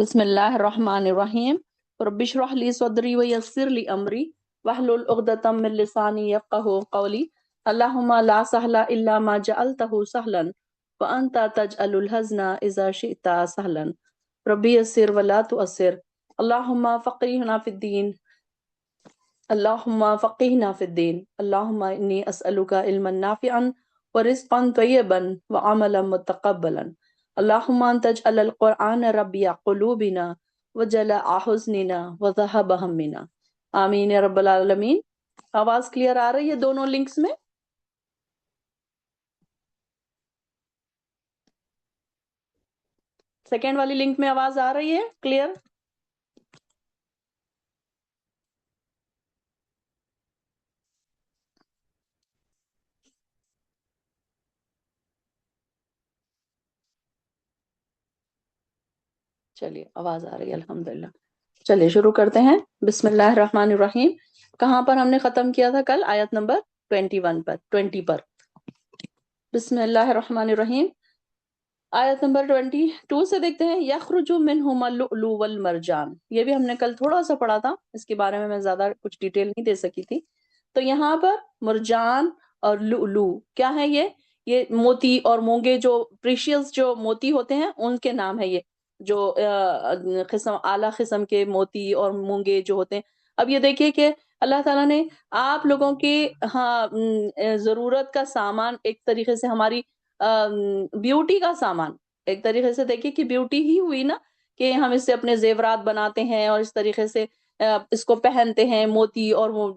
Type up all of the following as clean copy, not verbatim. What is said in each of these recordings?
بسم اللہ الرحمن الرحیم رب اشرح لی صدری ویسر لی امری واحلل عقدۃ من لسانی یفقهوا قولی اللہم لا سہل الا ما جعلتہ سہلا وانت تجعل الحزن اذا شئت سہلا ربی یسر ولا تعسر اللہم فقہنا فی الدین اللہم فقہنا فی الدین اللہم انی اسألک علما نافعا ورزقا طیبا وعملا متقبلا اللہم ان تجعل القرآن ربیع قلوبنا وجلاء حزننا وذہب ہمنا آمین یا رب العالمین۔ آواز کلیئر آ رہی ہے دونوں لنکس میں؟ سیکنڈ والی لنک میں آواز آ رہی ہے کلیئر؟ چلیے آواز آ رہی ہے الحمدللہ۔ چلیے شروع کرتے ہیں۔ بسم اللہ الرحمن الرحیم۔ کہاں پر ہم نے ختم کیا تھا کل؟ آیت نمبر 20 پر۔ بسم اللہ الرحمن الرحیم۔ آیت نمبر 22 سے دیکھتے ہیں یخرج منہما اللؤلؤ والمرجان۔ یہ بھی ہم نے کل تھوڑا سا پڑھا تھا، اس کے بارے میں زیادہ کچھ ڈیٹیل نہیں دے سکی تھی۔ تو یہاں پر مرجان اور لؤلؤ کیا ہے؟ یہ موتی اور مونگے، جو پریشیس جو موتی ہوتے ہیں ان کے نام ہے۔ یہ جو اعلیٰ قسم کے موتی اور مونگے جو ہوتے ہیں۔ اب یہ دیکھیے کہ اللہ تعالیٰ نے آپ لوگوں کی ضرورت کا سامان، ایک طریقے سے ہماری بیوٹی کا سامان، ایک طریقے سے دیکھیے کہ بیوٹی ہی ہوئی نا، کہ ہم اس سے اپنے زیورات بناتے ہیں اور اس طریقے سے اس کو پہنتے ہیں، موتی اور وہ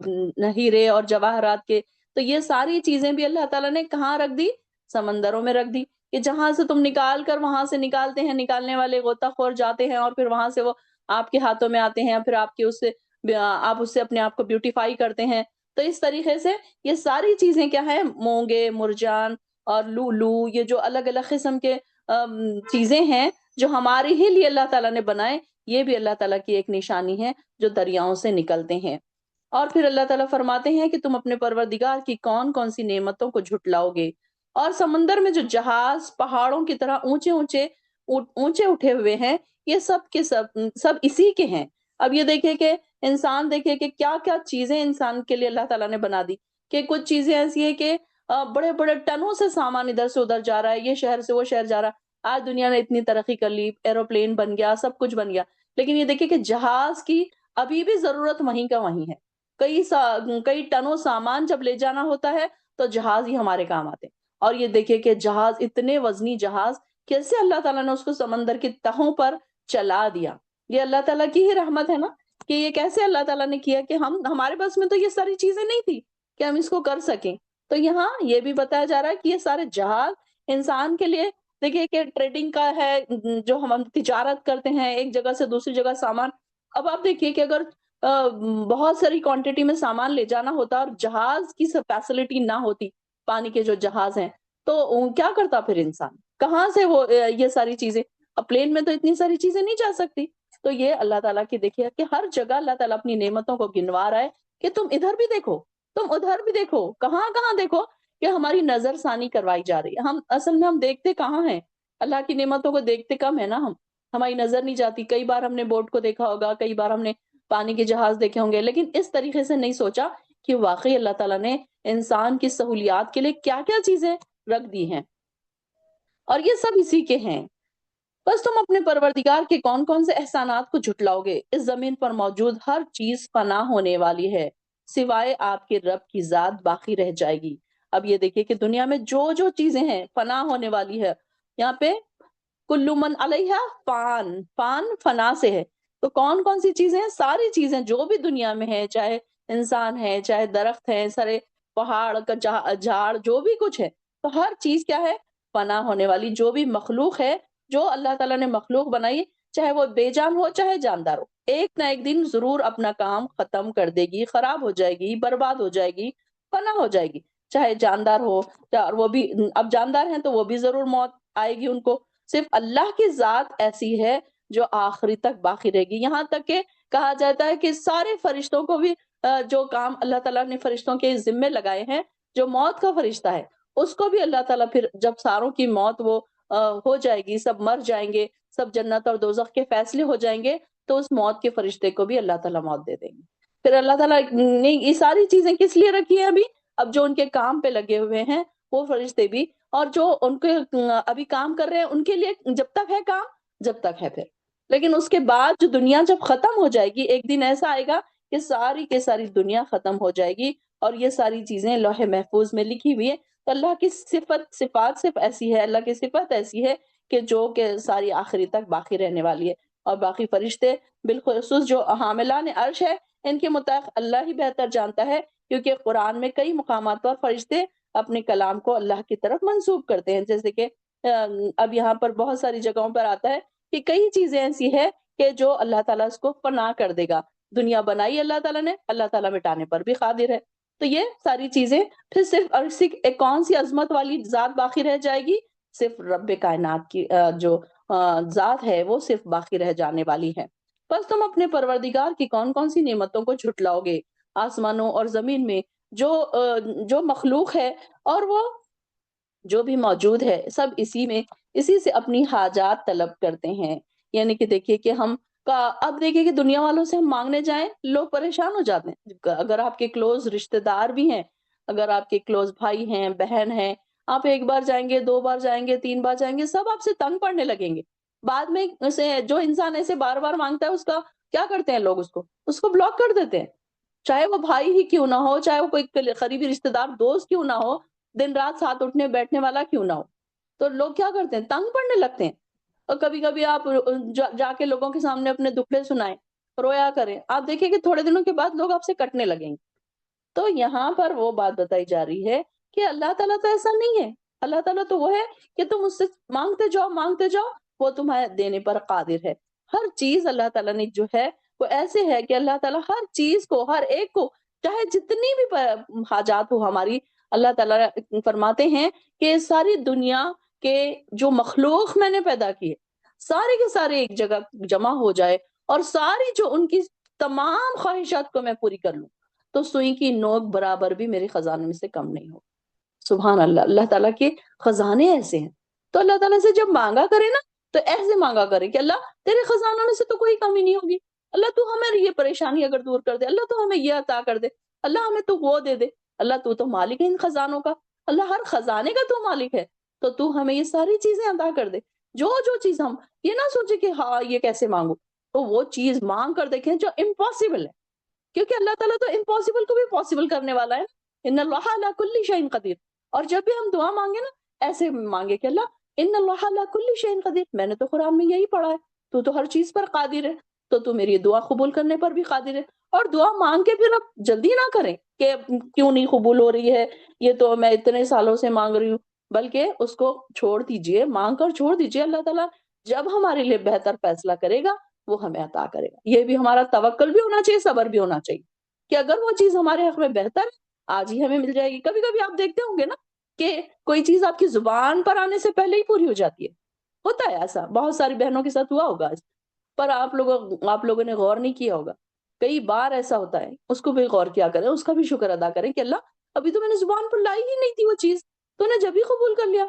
ہیرے اور جواہرات کے۔ تو یہ ساری چیزیں بھی اللہ تعالیٰ نے کہاں رکھ دی؟ سمندروں میں رکھ دی، کہ جہاں سے تم نکال کر وہاں سے نکالتے ہیں، نکالنے والے غوطہ خور جاتے ہیں اور پھر وہاں سے وہ آپ کے ہاتھوں میں آتے ہیں، پھر آپ اس سے اپنے آپ کو بیوٹیفائی کرتے ہیں۔ تو اس طریقے سے یہ ساری چیزیں کیا ہے؟ مونگے، مرجان اور لؤلؤ، یہ جو الگ الگ قسم کے چیزیں ہیں جو ہمارے ہی لیے اللہ تعالیٰ نے بنائے، یہ بھی اللہ تعالیٰ کی ایک نشانی ہے جو دریاؤں سے نکلتے ہیں۔ اور پھر اللہ تعالیٰ فرماتے ہیں کہ تم اپنے پروردگار کی کون کون سی نعمتوں کو جھٹلاؤ گے، اور سمندر میں جو جہاز پہاڑوں کی طرح اونچے اونچے اٹھے ہوئے ہیں، یہ سب کے سب اسی کے ہیں۔ اب یہ دیکھیں کہ انسان، دیکھیں کہ کیا کیا چیزیں انسان کے لیے اللہ تعالیٰ نے بنا دی، کہ کچھ چیزیں ایسی ہیں کہ بڑے بڑے ٹنوں سے سامان ادھر سے ادھر جا رہا ہے، یہ شہر سے وہ شہر جا رہا ہے۔ آج دنیا نے اتنی ترقی کر لی، ایروپلین بن گیا، سب کچھ بن گیا، لیکن یہ دیکھیں کہ جہاز کی ابھی بھی ضرورت وہیں کا وہیں ہے۔ کئی ٹنوں سامان جب لے جانا ہوتا ہے تو جہاز ہی ہمارے کام آتے ہیں۔ اور یہ دیکھیں کہ جہاز، اتنے وزنی جہاز، کیسے اللہ تعالیٰ نے اس کو سمندر کی تہوں پر چلا دیا۔ یہ اللہ تعالیٰ کی ہی رحمت ہے نا، کہ یہ کیسے اللہ تعالیٰ نے کیا، کہ ہمارے پاس میں تو یہ ساری چیزیں نہیں تھی کہ ہم اس کو کر سکیں۔ تو یہاں یہ بھی بتایا جا رہا ہے کہ یہ سارے جہاز انسان کے لیے، دیکھیے کہ ٹریڈنگ کا ہے، جو ہم تجارت کرتے ہیں ایک جگہ سے دوسری جگہ سامان۔ اب آپ دیکھیے کہ اگر بہت ساری کوانٹٹی میں سامان لے جانا ہوتا اور جہاز کی فیسلٹی نہ ہوتی، پانی کے جو جہاز ہیں، تو کیا کرتا پھر انسان؟ کہاں سے وہ یہ ساری چیزیں؟ اب پلین میں تو اتنی ساری چیزیں نہیں جا سکتی۔ تو یہ اللہ تعالیٰ کی دیکھیے کہ ہر جگہ اللہ تعالیٰ اپنی نعمتوں کو گنوا رہا ہے، کہ تم ادھر بھی دیکھو، تم ادھر بھی دیکھو، کہاں کہاں دیکھو، کہ ہماری نظر ثانی کروائی جا رہی ہے۔ اصل میں ہم دیکھتے کہاں ہیں؟ اللہ کی نعمتوں کو دیکھتے کم ہے نا ہم، ہماری نظر نہیں جاتی۔ کئی بار ہم نے بوٹ کو دیکھا ہوگا، کئی بار ہم نے پانی کے جہاز دیکھے ہوں گے، لیکن اس طریقے سے نہیں سوچا کہ واقعی اللہ تعالیٰ نے انسان کی سہولیات کے لیے کیا کیا چیزیں رکھ دی ہیں، اور یہ سب اسی کے ہیں۔ بس تم اپنے پروردگار کے کون کون سے احسانات کو جھٹلاؤ گے؟ اس زمین پر موجود ہر چیز فنا ہونے والی ہے، سوائے آپ کے رب کی ذات باقی رہ جائے گی۔ اب یہ دیکھیے کہ دنیا میں جو جو چیزیں ہیں فنا ہونے والی ہے۔ یہاں پہ کلو من علیہا فان، فان فنا سے ہے، تو کون کون سی چیزیں ہیں؟ ساری چیزیں جو بھی دنیا میں ہے، چاہے انسان ہے، چاہے درخت ہے، سارے پہاڑ کا جھاڑ، جو بھی کچھ ہے، تو ہر چیز کیا ہے؟ فنا ہونے والی۔ جو بھی مخلوق ہے، جو اللہ تعالیٰ نے مخلوق بنائی، چاہے وہ بے جان ہو چاہے جاندار ہو، ایک نہ ایک دن ضرور اپنا کام ختم کر دے گی، خراب ہو جائے گی، برباد ہو جائے گی، فنا ہو جائے گی۔ چاہے جاندار ہو، اور وہ بھی، اب جاندار ہیں تو وہ بھی ضرور موت آئے گی ان کو۔ صرف اللہ کی ذات ایسی ہے جو آخری تک باقی رہے گی۔ یہاں تک کہ کہا جاتا ہے کہ سارے فرشتوں کو بھی جو کام اللہ تعالیٰ نے فرشتوں کے ذمے لگائے ہیں، جو موت کا فرشتہ ہے، اس کو بھی اللہ تعالیٰ پھر جب ساروں کی موت وہ ہو جائے گی، سب مر جائیں گے، سب جنت اور دوزخ کے فیصلے ہو جائیں گے، تو اس موت کے فرشتے کو بھی اللہ تعالیٰ موت دے دیں گے۔ پھر اللہ تعالیٰ نے یہ ساری چیزیں کس لیے رکھی ہیں ابھی؟ اب جو ان کے کام پہ لگے ہوئے ہیں وہ فرشتے بھی، اور جو ان کے ابھی کام کر رہے ہیں ان کے لیے جب تک ہے کام، جب تک ہے پھر، لیکن اس کے بعد جو دنیا جب ختم ہو جائے گی، ایک دن ایسا آئے گا کہ ساری کے ساری دنیا ختم ہو جائے گی اور یہ ساری چیزیں لوح محفوظ میں لکھی ہوئی ہے۔ تو اللہ کی صفات صرف ایسی ہے، اللہ کی صفت ایسی ہے کہ جو کہ ساری آخری تک باقی رہنے والی ہے۔ اور باقی فرشتے بالخصوص جو حاملان عرش ہے، ان کے متعلق اللہ ہی بہتر جانتا ہے، کیونکہ قرآن میں کئی مقامات پر فرشتے اپنے کلام کو اللہ کی طرف منسوب کرتے ہیں، جیسے کہ اب یہاں پر بہت ساری جگہوں پر آتا ہے کہ کئی چیزیں ایسی ہے کہ جو اللہ تعالیٰ اس کو فنا کر دے گا۔ دنیا بنائی اللہ تعالیٰ نے، اللہ تعالیٰ مٹانے پر بھی قادر ہے۔ تو یہ ساری چیزیں پھر صرف اور صرف ایک کون سی عظمت والی ذات باقی رہ جائے گی؟ صرف رب کائنات کی جو ذات ہے وہ صرف باقی رہ جانے والی ہے۔ بس تم اپنے پروردگار کی کون کون سی نعمتوں کو جھٹلاؤ گے؟ آسمانوں اور زمین میں جو مخلوق ہے اور وہ جو بھی موجود ہے، سب اسی سے اپنی حاجات طلب کرتے ہیں۔ یعنی کہ دیکھیے کہ اب دیکھیے کہ دنیا والوں سے ہم مانگنے جائیں، لوگ پریشان ہو جاتے ہیں۔ اگر آپ کے کلوز رشتہ دار بھی ہیں، اگر آپ کے کلوز بھائی ہیں، بہن ہیں، آپ ایک بار جائیں گے، 2 بار جائیں گے، 3 بار جائیں گے، سب آپ سے تنگ پڑنے لگیں گے۔ بعد میں جو انسان ایسے بار بار مانگتا ہے، اس کا کیا کرتے ہیں لوگ؟ اس کو بلاک کر دیتے ہیں، چاہے وہ بھائی ہی کیوں نہ ہو، چاہے وہ کوئی قریبی رشتہ دار دوست کیوں نہ ہو، دن رات ساتھ اٹھنے بیٹھنے والا کیوں نہ ہو۔ تو لوگ کیا کرتے ہیں؟ تنگ پڑنے لگتے ہیں۔ اور کبھی کبھی آپ جا کے لوگوں کے سامنے اپنے دکھڑے سنائیں، رویا کریں، آپ دیکھیں کہ تھوڑے دنوں کے بعد لوگ آپ سے کٹنے لگیں گے۔ تو یہاں پر وہ بات بتائی جا رہی ہے کہ اللہ تعالیٰ تو ایسا نہیں ہے۔ اللہ تعالیٰ تو وہ ہے کہ تم اس سے مانگتے جاؤ، وہ تمہیں دینے پر قادر ہے۔ ہر چیز اللہ تعالیٰ نے جو ہے وہ ایسے ہے کہ اللہ تعالیٰ ہر چیز کو، ہر ایک کو، چاہے جتنی بھی حاجات ہو ہماری، اللہ تعالیٰ فرماتے ہیں کہ ساری دنیا کے جو مخلوق میں نے پیدا کیے، سارے کے سارے ایک جگہ جمع ہو جائے اور ساری جو ان کی تمام خواہشات کو میں پوری کر لوں، تو سوئی کی نوک برابر بھی میرے خزانے میں سے کم نہیں ہو۔ سبحان اللہ، اللہ تعالیٰ کے خزانے ایسے ہیں۔ تو اللہ تعالیٰ سے جب مانگا کرے نا، تو ایسے مانگا کرے کہ اللہ تیرے خزانوں میں سے تو کوئی کمی نہیں ہوگی، اللہ تو ہمیں یہ پریشانی اگر دور کر دے، اللہ تو ہمیں یہ عطا کر دے، اللہ ہمیں تو وہ دے دے، اللہ تو مالک ہے ان خزانوں کا، اللہ ہر خزانے کا تو مالک ہے، تو ہمیں یہ ساری چیزیں عطا کر دے۔ جو چیز ہم یہ نہ سوچے کہ ہاں یہ کیسے مانگو، تو وہ چیز مانگ کر دیکھیں جو امپاسبل ہے، کیونکہ اللہ تعالیٰ تو امپاسبل کو بھی پاسبل کرنے والا ہے۔ ان اللہ علی کل شیء قدیر۔ اور جب بھی ہم دعا مانگے نا، ایسے مانگے کہ اللہ ان اللہ علی کل شیء قدیر، میں نے تو قرآن میں یہی پڑھا ہے، تو ہر چیز پر قادر ہے، تو میری دعا قبول کرنے پر بھی قادر ہے۔ اور دعا مانگ کے پھر اب جلدی نہ کریں کہ کیوں نہیں قبول ہو رہی ہے، یہ تو میں اتنے سالوں سے مانگ رہی ہوں، بلکہ اس کو چھوڑ دیجئے، مانگ کر چھوڑ دیجئے۔ اللہ تعالیٰ جب ہمارے لیے بہتر فیصلہ کرے گا، وہ ہمیں عطا کرے گا۔ یہ بھی ہمارا توکل بھی ہونا چاہیے، صبر بھی ہونا چاہیے کہ اگر وہ چیز ہمارے حق میں بہتر ہے، آج ہی ہمیں مل جائے گی۔ کبھی کبھی آپ دیکھتے ہوں گے نا کہ کوئی چیز آپ کی زبان پر آنے سے پہلے ہی پوری ہو جاتی ہے، ہوتا ہے ایسا، بہت ساری بہنوں کے ساتھ ہوا ہوگا، پر آپ لوگوں نے غور نہیں کیا ہوگا۔ کئی بار ایسا ہوتا ہے، اس کو بھی غور کیا کریں، اس کا بھی شکر ادا کریں کہ اللہ ابھی تو میں نے زبان پر لائی ہی نہیں تھی وہ چیز، تو نے جب ہی قبول کر لیا۔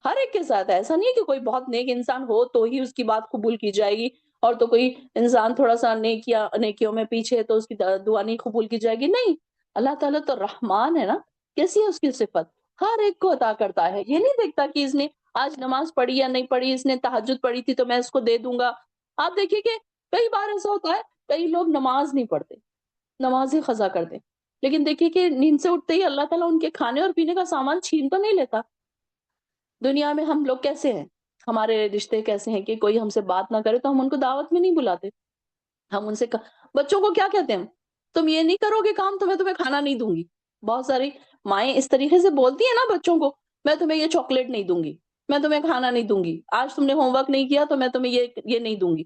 ہر ایک کے ساتھ ایسا نہیں ہے کہ کوئی بہت نیک انسان ہو تو ہی اس کی بات قبول کی جائے گی، اور تو کوئی انسان تھوڑا سا نیکیوں میں پیچھے ہے تو اس کی دعا نہیں قبول کی جائے گی۔ نہیں، اللہ تعالیٰ تو رحمان ہے نا، کیسی ہے اس کی صفت، ہر ایک کو عطا کرتا ہے۔ یہ نہیں دیکھتا کہ اس نے آج نماز پڑھی یا نہیں پڑھی، اس نے تہجد پڑھی تھی تو میں اس کو دے دوں گا۔ آپ دیکھیے کہ کئی بار ایسا ہوتا ہے، کئی لوگ نماز نہیں پڑھتے، نمازیں قضا کرتے، لیکن دیکھیے کہ نیند سے اٹھتے ہی اللہ تعالیٰ ان کے کھانے اور پینے کا سامان چھین تو نہیں لیتا۔ دنیا میں ہم لوگ کیسے ہیں، ہمارے رشتے کیسے ہیں کہ کوئی ہم سے بات نہ کرے تو ہم ان کو دعوت میں نہیں بلاتے، ہم ان سے بچوں کو کیا کہتے ہیں، تم یہ نہیں کرو گے کام تو میں تمہیں کھانا نہیں دوں گی۔ بہت ساری مائیں اس طریقے سے بولتی ہیں نا بچوں کو، میں تمہیں یہ چاکلیٹ نہیں دوں گی، میں تمہیں کھانا نہیں دوں گی، آج تم نے ہوم ورک نہیں کیا تو میں تمہیں یہ نہیں دوں گی۔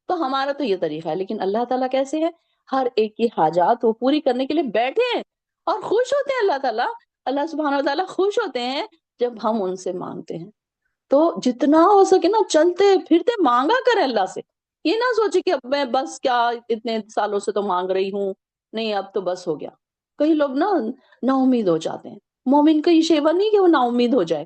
تو ہمارا تو یہ طریقہ ہے، لیکن اللہ تعالیٰ کیسے ہے، ہر ایک کی حاجات وہ پوری کرنے کے لیے بیٹھے ہیں اور خوش ہوتے ہیں۔ اللہ تعالیٰ، اللہ سبحانہ و تعالیٰ خوش ہوتے ہیں جب ہم ان سے مانگتے ہیں۔ تو جتنا ہو سکے نا، چلتے پھرتے مانگا کرے اللہ سے، یہ نہ سوچے کہ اب میں بس کیا اتنے سالوں سے تو مانگ رہی ہوں، نہیں اب تو بس ہو گیا۔ کئی لوگ نا امید ہو جاتے ہیں، مومن کا یہ شیوا نہیں کہ وہ نا امید ہو جائے،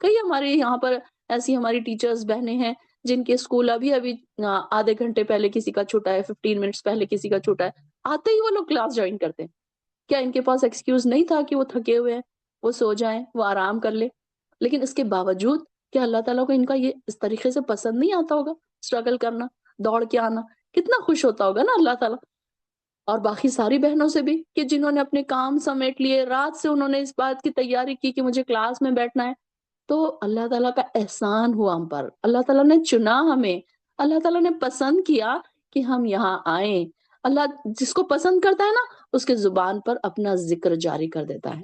کئی ہمارے یہاں پر ایسی ہماری ٹیچرز بہنیں ہیں جن کے اسکول ابھی آدھے گھنٹے پہلے کسی کا چھوٹا ہے، 15 منٹس پہلے کسی کا چھوٹا ہے، آتے ہی وہ لوگ کلاس جوائن کرتے ہیں۔ کیا ان کے پاس ایکسکیوز نہیں تھا کہ وہ تھکے ہوئے ہیں، وہ سو جائیں، وہ آرام کر لیں؟ لیکن اس کے باوجود کیا اللہ تعالیٰ کو ان کا یہ اس طریقے سے پسند نہیں آتا ہوگا؟ اسٹرگل کرنا، دوڑ کے آنا، کتنا خوش ہوتا ہوگا نا اللہ تعالیٰ۔ اور باقی ساری بہنوں سے بھی کہ جنہوں نے اپنے کام سمیٹ لیے، رات سے انہوں نے اس بات کی تیاری کی کہ مجھے کلاس میں بیٹھنا ہے، تو اللہ تعالیٰ کا احسان ہوا ہم پر، اللہ تعالیٰ نے چنا ہمیں، اللہ تعالیٰ نے پسند کیا کہ ہم یہاں آئیں۔ اللہ جس کو پسند کرتا ہے نا، اس کے زبان پر اپنا ذکر جاری کر دیتا ہے۔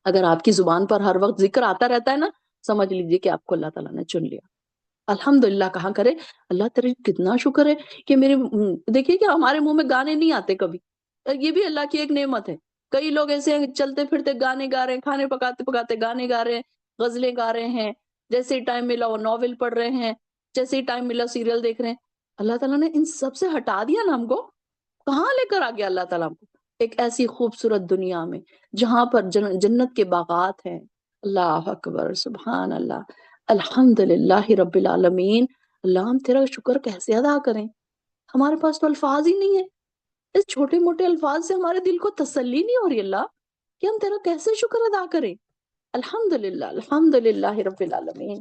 اگر آپ کی زبان پر ہر وقت ذکر آتا رہتا ہے نا، سمجھ لیجئے کہ آپ کو اللہ تعالیٰ نے چن لیا۔ الحمدللہ کہا کرے، اللہ تیرے کتنا شکر ہے کہ میرے دیکھیے کہ ہمارے منہ میں گانے نہیں آتے کبھی، یہ بھی اللہ کی ایک نعمت ہے۔ کئی لوگ ایسے ہیں چلتے پھرتے گانے گا رہے ہیں، کھانے پکاتے پکاتے گانے گا رہے ہیں، غزلیں گا رہے ہیں، جیسے ہی ٹائم ملا وہ ناول پڑھ رہے ہیں، جیسے ہی ٹائم ملا سیریل دیکھ رہے ہیں۔ اللہ تعالیٰ نے ان سب سے ہٹا دیا نا ہم کو، کہاں لے کر آ گیا اللہ تعالیٰ ہم کو ایک ایسی خوبصورت دنیا میں جہاں پر جنت کے باغات ہیں۔ اللہ اکبر، سبحان اللہ، الحمد للہ رب العالمین۔ اللہ ہم تیرا شکر کیسے ادا کریں؟ ہمارے پاس تو الفاظ ہی نہیں ہے، اس چھوٹے موٹے الفاظ سے ہمارے دل کو تسلی نہیں ہو رہی اللہ کہ ہم تیرا کیسے شکر ادا کریں۔ الحمد للہ، الحمد للہ رب العالمین۔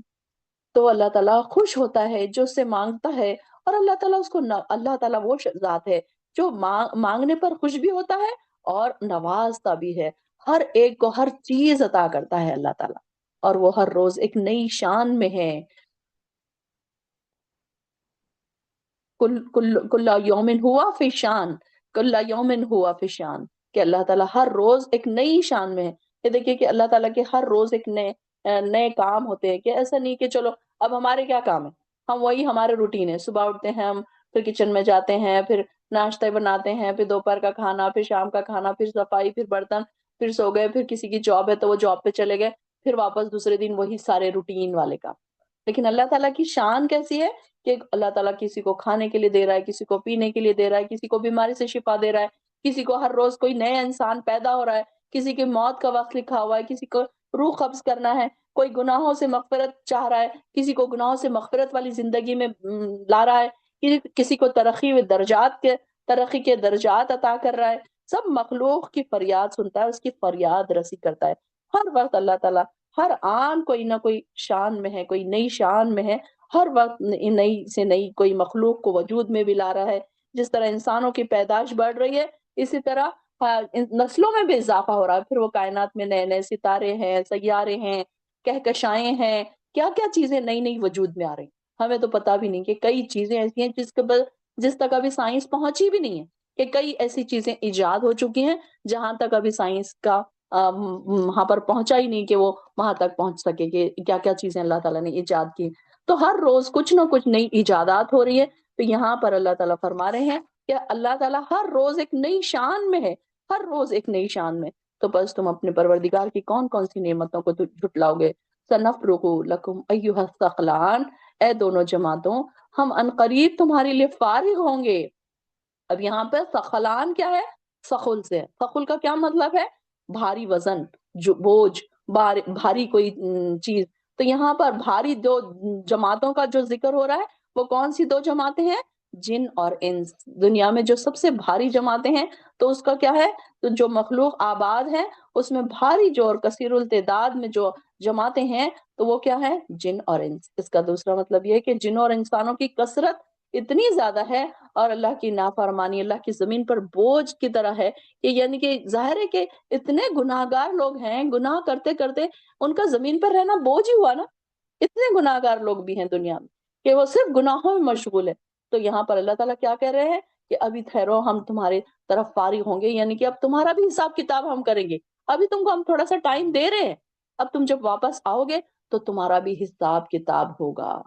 تو اللہ تعالیٰ خوش ہوتا ہے جو اس سے مانگتا ہے، اور اللہ تعالیٰ اس کو اللہ تعالیٰ وہ ذات ہے جو مانگنے پر خوش بھی ہوتا ہے اور نوازتا بھی ہے۔ ہر ایک کو ہر چیز عطا کرتا ہے اللہ تعالیٰ، اور وہ ہر روز ایک نئی شان میں ہے۔ کل یومن ہوا فی شان، کل یومن ہوا فی شان، کہ اللہ تعالیٰ ہر روز ایک نئی شان میں ہے۔ یہ دیکھیے کہ اللہ تعالیٰ کے ہر روز ایک نئے کام ہوتے ہیں، کہ ایسا نہیں کہ چلو اب ہمارے کیا کام ہے، ہم وہی ہمارے روٹین ہے، صبح اٹھتے ہیں ہم، پھر کچن میں جاتے ہیں، پھر ناشتے بناتے ہیں، پھر دوپہر کا کھانا، پھر شام کا کھانا، پھر صفائی، پھر برتن، پھر سو گئے، پھر کسی کی جاب ہے تو وہ جاب پہ چلے گئے، پھر واپس دوسرے دن وہی سارے روٹین والے کام۔ لیکن اللہ تعالیٰ کی شان کیسی ہے کہ اللہ تعالیٰ کسی کو کھانے کے لیے دے رہا ہے، کسی کو پینے کے لیے دے رہا ہے، کسی کو بیماری سے شفا دے رہا ہے، کسی کو ہر روز کوئی نیا انسان پیدا ہو رہا ہے، کسی کی موت کا وقت لکھا ہوا ہے، کسی کو روح قبض کرنا ہے، کوئی گناہوں سے مغفرت چاہ رہا ہے، کسی کو گناہوں سے مغفرت والی زندگی میں لا رہا ہے، کسی کو ترقی کے درجات عطا کر رہا ہے۔ سب مخلوق کی فریاد سنتا ہے، اس کی فریاد رسی کرتا ہے۔ ہر وقت اللہ تعالیٰ ہر آن کوئی نہ کوئی شان میں ہے، کوئی نئی شان میں ہے، ہر وقت نئی سے نئی کوئی مخلوق کو وجود میں بھی لا رہا ہے۔ جس طرح انسانوں کی پیدائش بڑھ رہی ہے، اسی طرح نسلوں میں بھی اضافہ ہو رہا ہے، پھر وہ کائنات میں نئے نئے ستارے ہیں، سیارے ہیں، کہکشائیں ہیں، کیا کیا چیزیں نئی نئی وجود میں آ رہی ہیں۔ ہمیں تو پتہ بھی نہیں کہ کئی چیزیں ایسی ہیں جس تک ابھی سائنس پہنچی بھی نہیں ہے، کہ کئی ایسی چیزیں ایجاد ہو چکی ہیں جہاں تک ابھی سائنس کا وہاں پر پہنچا ہی نہیں کہ وہ وہاں تک پہنچ سکے کہ کیا کیا چیزیں اللہ تعالیٰ نے ایجاد کی۔ تو ہر روز کچھ نہ کچھ نئی ایجادات ہو رہی ہے۔ تو یہاں پر اللہ تعالیٰ فرما رہے ہیں کہ اللہ تعالیٰ ہر روز ایک نئی شان میں ہے، ہر روز ایک نئی شان میں۔ تو بس تم اپنے پروردگار کی کون کون سی نعمتوں کو جھٹلاؤ گے؟ سَنَفْرُغُ لَكُمْ أَيُّهَا الثَّقْلَانِ، اے دونوں جماعتوں، ہم عنقریب تمہارے لیے فارغ ہوں گے۔ اب یہاں پہ ثقلان کیا ہے؟ ثقل سے، ثقل کا کیا مطلب ہے؟ بھاری وزن، جو بوجھ، بھاری کوئی چیز۔ تو یہاں پر بھاری دو جماعتوں کا جو ذکر ہو رہا ہے، وہ کون سی دو جماعتیں ہیں؟ جن اور انس۔ دنیا میں جو سب سے بھاری جماعتیں ہیں، تو اس کا کیا ہے؟ تو جو مخلوق آباد ہے اس میں بھاری جو اور کثیر التعداد میں جو جماعتیں ہیں، تو وہ کیا ہے؟ جن اور انس۔ اس کا دوسرا مطلب یہ ہے کہ جنوں اور انسانوں کی کثرت اتنی زیادہ ہے، اور اللہ کی نافرمانی اللہ کی زمین پر بوجھ کی طرح ہے، کہ یعنی کہ ظاہر ہے کہ اتنے گناہ گار لوگ ہیں، گناہ کرتے کرتے ان کا زمین پر رہنا بوجھ ہی ہوا نا۔ اتنے گناہ گار لوگ بھی ہیں دنیا میں کہ وہ صرف گناہوں میں مشغول ہے۔ تو یہاں پر اللہ تعالیٰ کیا کہہ رہے ہیں کہ ابھی ٹھہرو، ہم تمہارے طرف فارغ ہوں گے، یعنی کہ اب تمہارا بھی حساب کتاب ہم کریں گے۔ ابھی تم کو ہم تھوڑا سا ٹائم دے رہے ہیں، اب تم جب واپس آؤ گے تو تمہارا بھی حساب کتاب ہوگا۔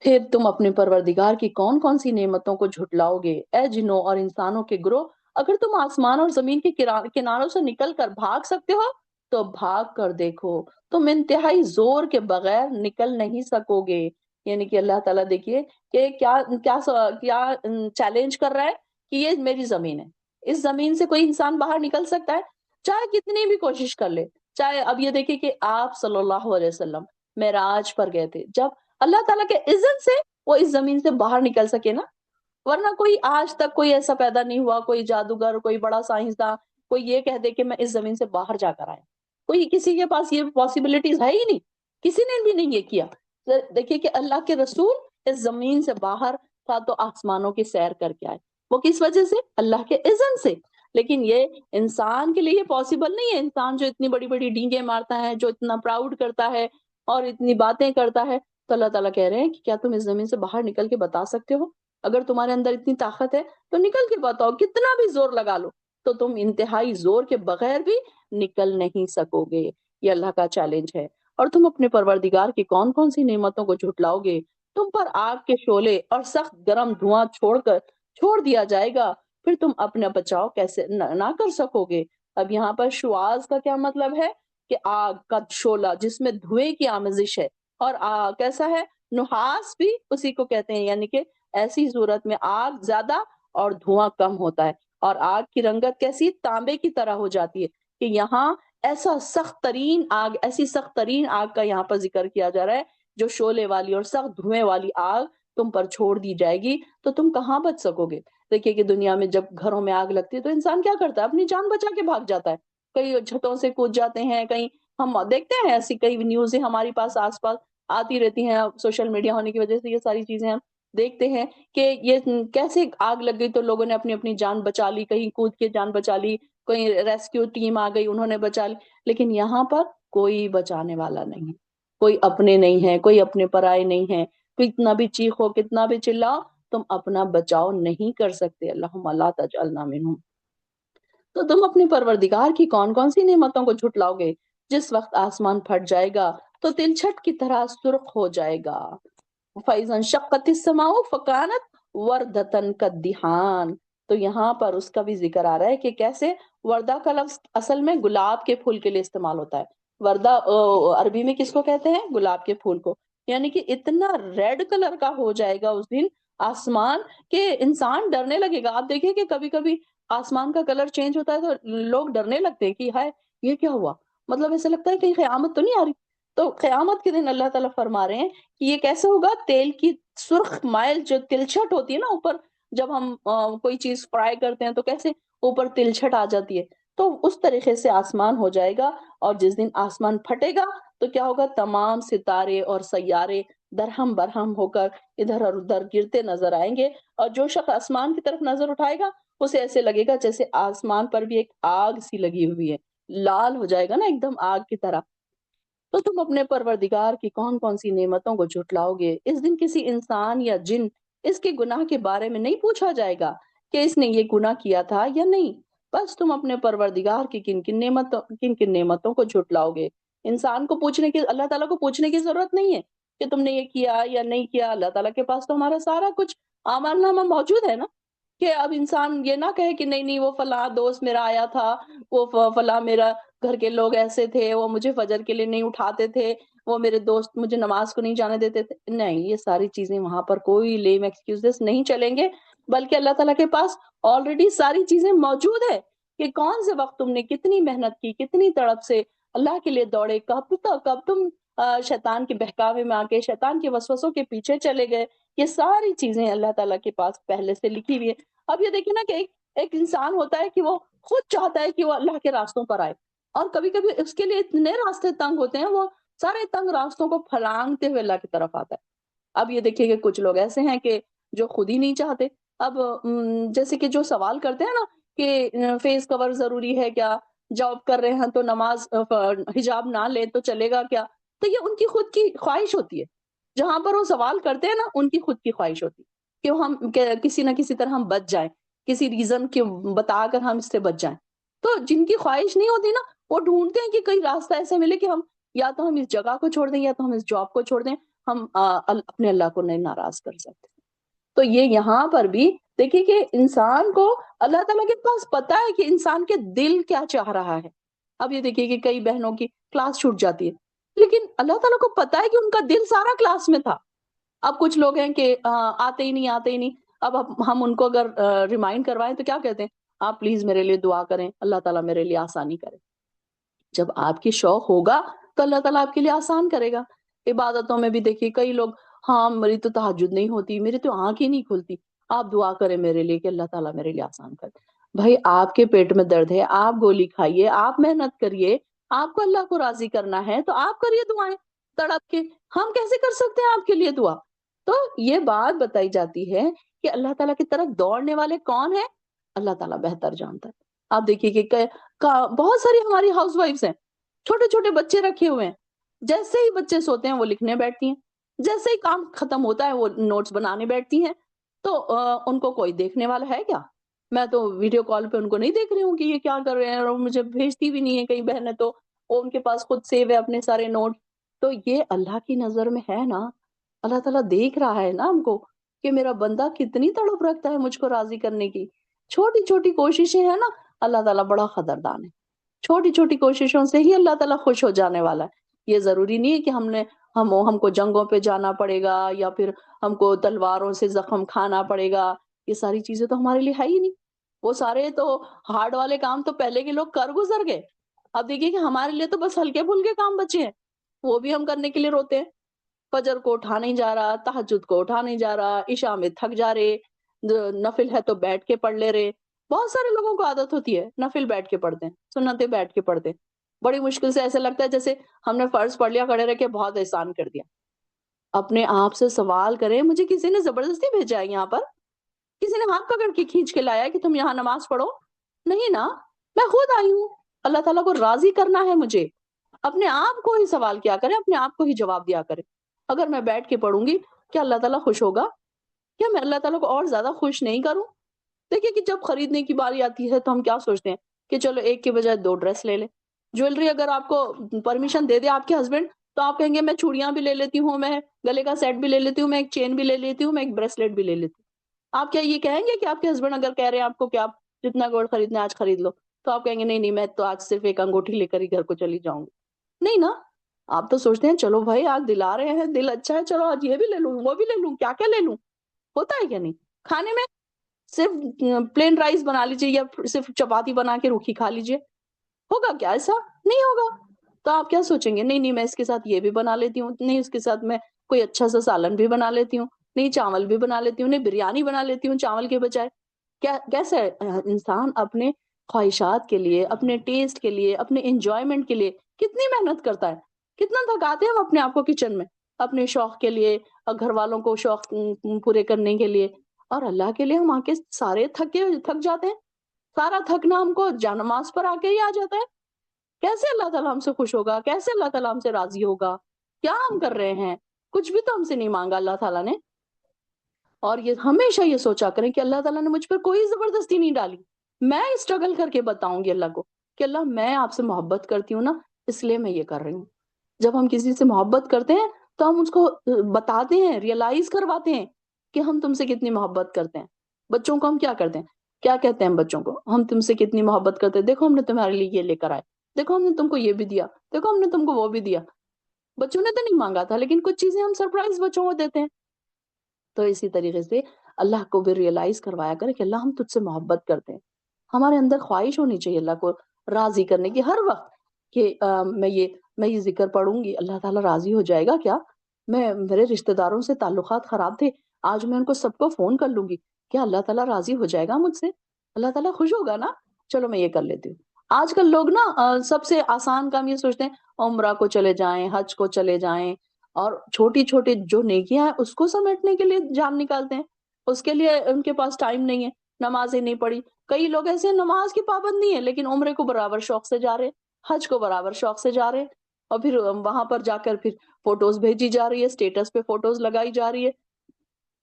پھر تم اپنے پروردگار کی کون کون سی نعمتوں کو جھٹلاؤ گے؟ اے جنوں اور انسانوں کے گروہ، اگر تم آسمان اور زمین کے کناروں سے نکل کر بھاگ سکتے ہو تو بھاگ کر دیکھو، تم انتہائی زور کے بغیر نکل نہیں سکو گے۔ یعنی کہ اللہ تعالیٰ دیکھیے کہ کیا کیا کیا چیلنج کر رہا ہے کہ یہ میری زمین ہے، اس زمین سے کوئی انسان باہر نکل سکتا ہے؟ چاہے کتنی بھی کوشش کر لے، چاہے اب یہ دیکھیں کہ آپ صلی اللہ علیہ وسلم معراج پر گئے تھے، جب اللہ تعالیٰ کے اذن سے وہ اس زمین سے باہر نکل سکے نا، ورنہ کوئی آج تک کوئی ایسا پیدا نہیں ہوا، کوئی جادوگر، کوئی بڑا سائنسداں کوئی یہ کہہ دے کہ میں اس زمین سے باہر جا کر آیا، کوئی کسی کے پاس یہ پاسبلٹیز ہے ہی نہیں، کسی نے بھی نہیں یہ کیا۔ دیکھیے کہ اللہ کے رسول اس زمین سے باہر تھا تو آسمانوں کی سیر کر کے آئے، وہ کس وجہ سے؟ اللہ کے اذن سے۔ لیکن یہ انسان کے لیے یہ پاسبل نہیں ہے، انسان جو اتنی بڑی بڑی ڈینگیں مارتا ہے، جو اتنا پراؤڈ کرتا ہے اور اتنی باتیں کرتا ہے، تو اللہ تعالیٰ کہہ رہے ہیں کہ کیا تم اس زمین سے باہر نکل کے بتا سکتے ہو؟ اگر تمہارے اندر اتنی طاقت ہے تو نکل کے بتاؤ، کتنا بھی زور لگا لو تو تم انتہائی زور کے بغیر بھی نکل نہیں سکو گے۔ یہ اللہ کا چیلنج ہے۔ اور تم اپنے پروردگار کی کون کون سی نعمتوں کو جھٹلاؤ گے؟ تم پر آگ کے شعلے اور سخت گرم دھواں چھوڑ دیا جائے گا، پھر تم اپنا بچاؤ کیسے نہ کر سکو گے؟ اب یہاں پر شواز کا کیا مطلب ہے؟ کہ آگ کا شعلہ جس میں دھوئے کی آمیزش ہے، اور کیسا ہے؟ نحاس بھی اسی کو کہتے ہیں، یعنی کہ ایسی صورت میں آگ زیادہ اور دھواں کم ہوتا ہے، اور آگ کی رنگت کیسی؟ تانبے کی طرح ہو جاتی ہے۔ کہ یہاں ایسی سخت ترین آگ کا یہاں پر ذکر کیا جا رہا ہے، جو شعلے والی اور سخت دھوئیں والی آگ تم پر چھوڑ دی جائے گی، تو تم کہاں بچ سکو گے؟ دیکھیے کہ دنیا میں جب گھروں میں آگ لگتی ہے تو انسان کیا کرتا ہے؟ اپنی جان بچا کے بھاگ جاتا ہے، کئی چھتوں سے کود جاتے ہیں، کہیں ہم دیکھتے ہیں ایسی کئی نیوزیں ہمارے پاس آس پاس آتی رہتی ہیں، سوشل میڈیا ہونے کی وجہ سے یہ ساری چیزیں ہم دیکھتے ہیں کہ یہ کیسے آگ لگ گئی تو لوگوں نے اپنی اپنی جان بچا لی، کہیں کود کے جان بچا لی، کوئی ریسکیو ٹیم آ گئی انہوں نے بچا لی۔ لیکن یہاں پر کوئی بچانے والا نہیں ہے، کوئی اپنے نہیں ہے، کوئی اپنے پرائے نہیں ہے، کتنا بھی چیخو، کتنا بھی چلاؤ، تم اپنا بچاؤ نہیں کر سکتے۔ اللہم لا تجعلنا منہم۔ تو تم اپنے پروردگار کی کون کون سی نعمتوں کو جھٹلاؤ گے؟ جس وقت آسمان پھٹ جائے گا تو تلچھٹ کی طرح سرخ ہو جائے گا۔ فَإِذَا انشَقَّتِ السَّمَاءُ فَكَانَتْ وَرْدَةً كَالدِّهَانِ۔ تو یہاں پر اس کا بھی ذکر آ رہا ہے کہ کیسے وردہ کا لفظ اصل میں گلاب کے پھول کے لیے استعمال ہوتا ہے۔ وردہ عربی میں کس کو کہتے ہیں؟ گلاب کے پھول کو۔ یعنی کہ اتنا ریڈ کلر کا ہو جائے گا اس دن آسمان کہ انسان ڈرنے لگے گا۔ آپ دیکھیں کہ کبھی کبھی آسمان کا کلر چینج ہوتا ہے تو لوگ ڈرنے لگتے ہیں کہ ہائے یہ کیا ہوا، مطلب ایسا لگتا ہے کہ قیامت تو نہیں آ رہی۔ تو قیامت کے دن اللہ تعالیٰ فرما رہے ہیں کہ یہ کیسے ہوگا؟ تیل کی سرخ مائل جو تلچھٹ ہوتی ہے نا اوپر، جب ہم کوئی چیز فرائی کرتے ہیں تو کیسے اوپر تلچھٹ آ جاتی ہے، تو اس طریقے سے آسمان ہو جائے گا۔ اور جس دن آسمان پھٹے گا تو کیا ہوگا؟ تمام ستارے اور سیارے درہم برہم ہو کر ادھر اور ادھر گرتے نظر آئیں گے، اور جو شخص آسمان کی طرف نظر اٹھائے گا اسے ایسے لگے گا جیسے آسمان پر بھی ایک آگ سی لگی ہوئی ہے، لال ہو جائے گا نا ایک دم آگ کی طرح۔ تو تم اپنے پروردگار کی کون کون سی نعمتوں کو جھٹلاؤ گے؟ اس دن کسی انسان یا جن اس کے گناہ کے بارے میں نہیں پوچھا جائے گا کہ اس نے یہ گناہ کیا تھا یا نہیں، بس تم اپنے پروردگار کی کن کن نعمتوں کو جھٹلاؤ گے۔ انسان کو اللہ تعالیٰ کو پوچھنے کی ضرورت نہیں ہے کہ تم نے یہ کیا یا نہیں کیا، اللہ تعالیٰ کے پاس تو ہمارا سارا کچھ اعمال نامہ موجود ہے نا۔ کہ اب انسان یہ نہ کہے کہ نہیں نہیں وہ فلاں دوست میرا آیا تھا، وہ فلاں میرا گھر کے لوگ ایسے تھے، وہ مجھے فجر کے لیے نہیں اٹھاتے تھے، وہ میرے دوست مجھے نماز کو نہیں جانے دیتے تھے۔ نہیں، یہ ساری چیزیں وہاں پر کوئی لیم ایکسکیوزز نہیں چلیں گے، بلکہ اللہ تعالیٰ کے پاس آلریڈی ساری چیزیں موجود ہے کہ کون سے وقت تم نے کتنی محنت کی، کتنی تڑپ سے اللہ کے لیے دوڑے، کب تم شیطان کے بہکاوے میں آ کے شیطان کے وسوسوں کے پیچھے چلے گئے۔ یہ ساری چیزیں اللہ تعالیٰ کے پاس پہلے سے لکھی ہوئی ہے۔ اب یہ دیکھیں نا کہ ایک انسان ہوتا ہے کہ وہ خود چاہتا ہے کہ وہ اللہ کے راستوں پر آئے، اور کبھی کبھی اس کے لیے اتنے راستے تنگ ہوتے ہیں، وہ سارے تنگ راستوں کو پھلانگتے ہوئے اللہ کی طرف آتا ہے۔ اب یہ دیکھیے کہ کچھ لوگ ایسے ہیں کہ جو خود ہی نہیں چاہتے۔ اب جیسے کہ جو سوال کرتے ہیں نا کہ فیس کور ضروری ہے کیا، جاب کر رہے ہیں تو نماز حجاب نہ لے تو چلے گا کیا، تو یہ ان کی خود کی خواہش ہوتی ہے۔ جہاں پر وہ سوال کرتے ہیں نا ان کی خود کی خواہش ہوتی ہے کہ ہم کسی نہ کسی طرح ہم بچ جائیں، کسی ریزن کے بتا کر ہم اس سے بچ جائیں۔ تو جن کی خواہش نہیں ہوتی نا وہ ڈھونڈتے ہیں کہ کوئی راستہ ایسا ملے کہ ہم یا تو ہم اس جگہ کو چھوڑ دیں یا تو ہم اس جاب کو چھوڑ دیں، ہم اپنے اللہ کو نہیں ناراض کر سکتے۔ تو یہ یہاں پر بھی دیکھیے کہ انسان کو اللہ تعالیٰ کے پاس پتا ہے کہ انسان کے دل کیا چاہ رہا ہے۔ اب یہ دیکھیے کہ کئی بہنوں کی کلاس چھوٹ جاتی ہے، لیکن اللہ تعالیٰ کو پتا ہے کہ ان کا دل سارا کلاس میں تھا۔ اب کچھ لوگ ہیں کہ آتے ہی نہیں۔ اب ہم ان کو اگر ریمائنڈ کروائیں تو کیا کہتے ہیں؟ آپ پلیز میرے لیے دعا کریں، اللہ تعالیٰ میرے لیے آسانی کرے۔ جب آپ کی شوق ہوگا تو اللہ تعالیٰ آپ کے لیے آسان کرے گا. عبادتوں میں بھی دیکھیے کئی لوگ، ہاں میری تو تہجد نہیں ہوتی، میری تو آنکھ ہی نہیں کھلتی، آپ دعا کریں میرے لیے کہ اللہ تعالیٰ میرے لیے آسان کرے. بھائی آپ کے پیٹ میں درد ہے، آپ گولی کھائیے، آپ محنت کریے، آپ کو اللہ کو راضی کرنا ہے تو آپ کریے دعائیں تڑپ کے. ہم کیسے کر سکتے ہیں آپ کے لیے دعا؟ تو یہ بات بتائی جاتی ہے کہ اللہ تعالیٰ کی طرف دوڑنے والے کون ہیں، اللہ تعالیٰ بہتر جانتا ہے. آپ دیکھیے کہ بہت ساری ہماری ہاؤس وائفس ہیں، چھوٹے چھوٹے بچے رکھے ہوئے ہیں، جیسے ہی بچے سوتے ہیں وہ لکھنے بیٹھتی ہیں، جیسے ہی کام ختم ہوتا ہے وہ نوٹس بنانے بیٹھتی ہیں. تو ان کو کوئی دیکھنے والا ہے کیا؟ میں تو ویڈیو کال پہ ان کو نہیں دیکھ رہی ہوں کہ یہ کیا کر رہے ہیں، اور مجھے بھیجتی بھی نہیں ہے کئی بہنیں تو وہ ان کے پاس خود سیو ہے اپنے سارے نوٹ. تو یہ اللہ کی نظر میں ہے نا، اللہ تعالیٰ دیکھ رہا ہے نا ہم کو کہ میرا بندہ کتنی تڑپ رکھتا ہے مجھ کو راضی کرنے کی. چھوٹی چھوٹی کوششیں ہیں نا، اللہ تعالیٰ بڑا قدردان ہے. چھوٹی چھوٹی کوششوں سے ہی اللہ تعالیٰ خوش ہو جانے والا ہے. یہ ضروری نہیں ہے کہ ہم کو جنگوں پہ جانا پڑے گا یا پھر ہم کو تلواروں سے زخم کھانا پڑے گا. یہ ساری چیزیں تو ہمارے لیے ہے ہی نہیں. وہ سارے تو ہارڈ والے کام تو پہلے کے لوگ کر گزر گئے. اب دیکھیے کہ ہمارے لیے تو بس ہلکے پھلکے کام بچے ہیں، وہ بھی ہم کرنے کے لیے روتے ہیں. فجر کو اٹھا نہیں جا رہا، تہجد کو اٹھا نہیں جا رہا، عشاء میں تھک جا رہے، نفل ہے تو بیٹھ کے پڑھ لے رہے. بہت سارے لوگوں کو عادت ہوتی ہے نفل بیٹھ کے پڑھتے ہیں، سنتیں بیٹھ کے پڑھتے ہیں. بڑی مشکل سے ایسے لگتا ہے جیسے ہم نے فرض پڑھ لیا، کھڑے رہ کے بہت احسان کر دیا. اپنے آپ سے سوال کریں، مجھے کسی نے زبردستی بھیجا ہے یہاں پر؟ کسی نے ہاتھ پکڑ کے کھینچ کے لایا کہ تم یہاں نماز پڑھو؟ نہیں نا، میں خود آئی ہوں. اللہ تعالیٰ کو راضی کرنا ہے مجھے. اپنے آپ کو ہی سوال کیا کرے، اپنے آپ کو ہی جواب دیا کرے. اگر میں بیٹھ کے پڑھوں گی کیا اللہ تعالیٰ خوش ہوگا؟ کیا میں اللہ تعالیٰ کو اور زیادہ خوش نہیں کروں؟ دیکھیے کہ جب خریدنے کی باری آتی ہے تو ہم کیا سوچتے ہیں کہ چلو ایک کے بجائے 2 ڈریس لے لیں. جویلری اگر آپ کو پرمیشن دے دے آپ کے ہسبینڈ تو آپ کہیں گے میں چوڑیاں بھی لے لیتی ہوں، میں گلے کا سیٹ بھی لے لیتی ہوں، میں ایک چین بھی لے لیتی ہوں، میں ایک بریسلیٹ بھی لے لیتی ہوں. آپ کیا یہ کہیں گے کہ آپ کے ہسبینڈ اگر کہہ رہے ہیں آپ کو کہ آپ جتنا گولڈ خریدنا ہے آج خرید لو، تو آپ کہیں گے نہیں نہیں میں تو آج صرف ایک انگوٹھی لے کر ہی گھر کو چلی جاؤں گی؟ نہیں نا. آپ تو سوچتے ہیں چلو بھائی آج دل آ رہے ہیں، دل اچھا ہے، چلو آج یہ بھی لے لوں، وہ بھی لے لوں، کیا کیا لے لوں. ہوتا ہے کیا نہیں؟ کھانے میں صرف پلین رائس بنا لیجیے یا صرف چپاتی بنا کے روکھی کھا لیجیے، ہوگا کیا ایسا؟ نہیں ہوگا. تو آپ کیا سوچیں گے؟ نہیں نہیں میں اس کے ساتھ یہ بھی بنا لیتی ہوں، نہیں اس کے ساتھ میں کوئی اچھا سا سالن بھی بنا لیتی ہوں، نہیں چاول بھی بنا لیتی ہوں، نہیں بریانی بنا لیتی ہوں چاول کے بجائے. کیسے انسان اپنے خواہشات کے لیے، اپنے ٹیسٹ کے لیے، اپنے انجوائمنٹ کے لیے کتنی محنت کرتا ہے، کتنا تھکاتے ہیں ہم اپنے آپ کو کچن میں اپنے شوق کے لیے اور گھر والوں کو شوق پورے کرنے کے لیے. اور اللہ کے لیے ہم آ کے سارے تھک جاتے ہیں. سارا تھکنا ہم کو نماز پر آ کے ہی آ جاتا ہے. کیسے اللہ تعالیٰ ہم سے خوش ہوگا؟ کیسے اللہ تعالیٰ ہم سے راضی ہوگا؟ کیا ہم کر رہے ہیں؟ کچھ بھی تو ہم سے نہیں مانگا اللہ تعالیٰ نے. اور یہ ہمیشہ یہ سوچا کریں کہ اللہ تعالیٰ نے مجھ پر کوئی زبردستی نہیں ڈالی. میں اسٹرگل کر کے بتاؤں گی اللہ کو کہ اللہ میں آپ سے محبت کرتی ہوں نا، اس لیے میں یہ کر رہی ہوں. جب ہم کسی سے محبت کرتے ہیں تو ہم اس کو بتاتے ہیں، ریئلائز کرواتے ہیں کہ ہم تم سے کتنی محبت کرتے ہیں. بچوں کو ہم کیا کرتے ہیں، کیا کہتے ہیں بچوں کو؟ ہم تم سے کتنی محبت کرتے ہیں، دیکھو ہم نے تمہارے لیے یہ لے کر آئے، دیکھو ہم نے تم کو یہ بھی دیا، دیکھو ہم نے تم کو وہ بھی دیا. بچوں نے تو نہیں مانگا تھا لیکن کچھ چیزیں ہم سرپرائز بچوں کو دیتے ہیں. تو اسی طریقے سے اللہ کو بھی ریئلائز کروایا کرے کہ اللہ ہم تجھ سے محبت کرتے ہیں. ہمارے اندر خواہش ہونی چاہیے اللہ کو راضی کرنے کی ہر وقت کہ میں یہ ذکر پڑھوں گی اللہ تعالیٰ راضی ہو جائے گا کیا؟ میرے رشتہ داروں سے تعلقات خراب تھے، آج میں ان کو سب کو فون کر لوں گی، کیا اللہ تعالیٰ راضی ہو جائے گا مجھ سے؟ اللہ تعالیٰ خوش ہوگا نا؟ چلو میں یہ کر لیتی ہوں. آج کل لوگ نا سب سے آسان کام یہ سوچتے ہیں عمرہ کو چلے جائیں، حج کو چلے جائیں، اور چھوٹی چھوٹی جو نیکیاں ہیں اس کو سمیٹنے کے لیے جان نکالتے ہیں. اس کے لیے ان کے پاس ٹائم نہیں ہے، نمازیں نہیں پڑھی. کئی لوگ ایسے نماز کی پابند نہیں ہے لیکن عمرے کو برابر شوق سے جا رہے، حج کو برابر شوق سے جا رہے، اور پھر وہاں پر جا کر پھر فوٹوز بھیجی جا رہی ہے، اسٹیٹس پہ فوٹوز لگائی جا رہی ہے.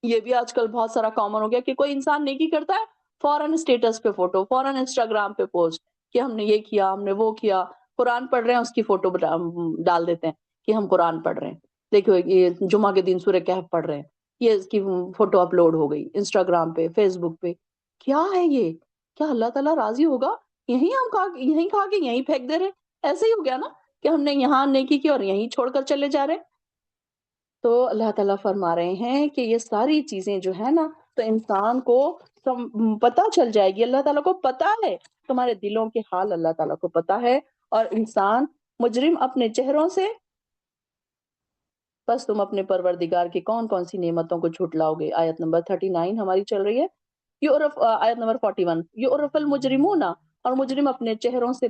یہ بھی آج کل بہت سارا کامن ہو گیا کہ کوئی انسان نیکی کرتا ہے فوراً اسٹیٹس پہ فوٹو، فوراً انسٹاگرام پہ پوسٹ کہ ہم نے یہ کیا، ہم نے وہ کیا. قرآن پڑھ رہے ہیں اس کی فوٹو ڈال دیتے ہیں کہ ہم قرآن پڑھ رہے ہیں، دیکھو یہ جمعہ کے دن سورہ کہف پڑھ رہے ہیں، یہ اس کی فوٹو اپلوڈ ہو گئی انسٹاگرام پہ، فیس بک پہ. کیا ہے یہ؟ کیا اللہ تعالیٰ راضی ہوگا؟ یہیں ہم یہیں کھا کے یہیں پھینک دے رہے. ایسے ہی ہو گیا نا کہ ہم نے یہاں نیکی کی اور یہیں چھوڑ کر چلے جا رہے. تو اللہ تعالیٰ فرما رہے ہیں کہ یہ ساری چیزیں جو ہے نا تو انسان کو پتہ چل جائے گی. اللہ تعالیٰ کو پتا ہے تمہارے دلوں کے حال، اللہ تعالیٰ کو پتا ہے اور انسان مجرم اپنے چہروں سے، بس تم اپنے پروردگار کی کون کون سی نعمتوں کو جھٹلاؤ گے. آیت نمبر 39 ہماری چل رہی ہے. آیت نمبر 41 یعرف المجرمون، اور مجرم اپنے چہروں سے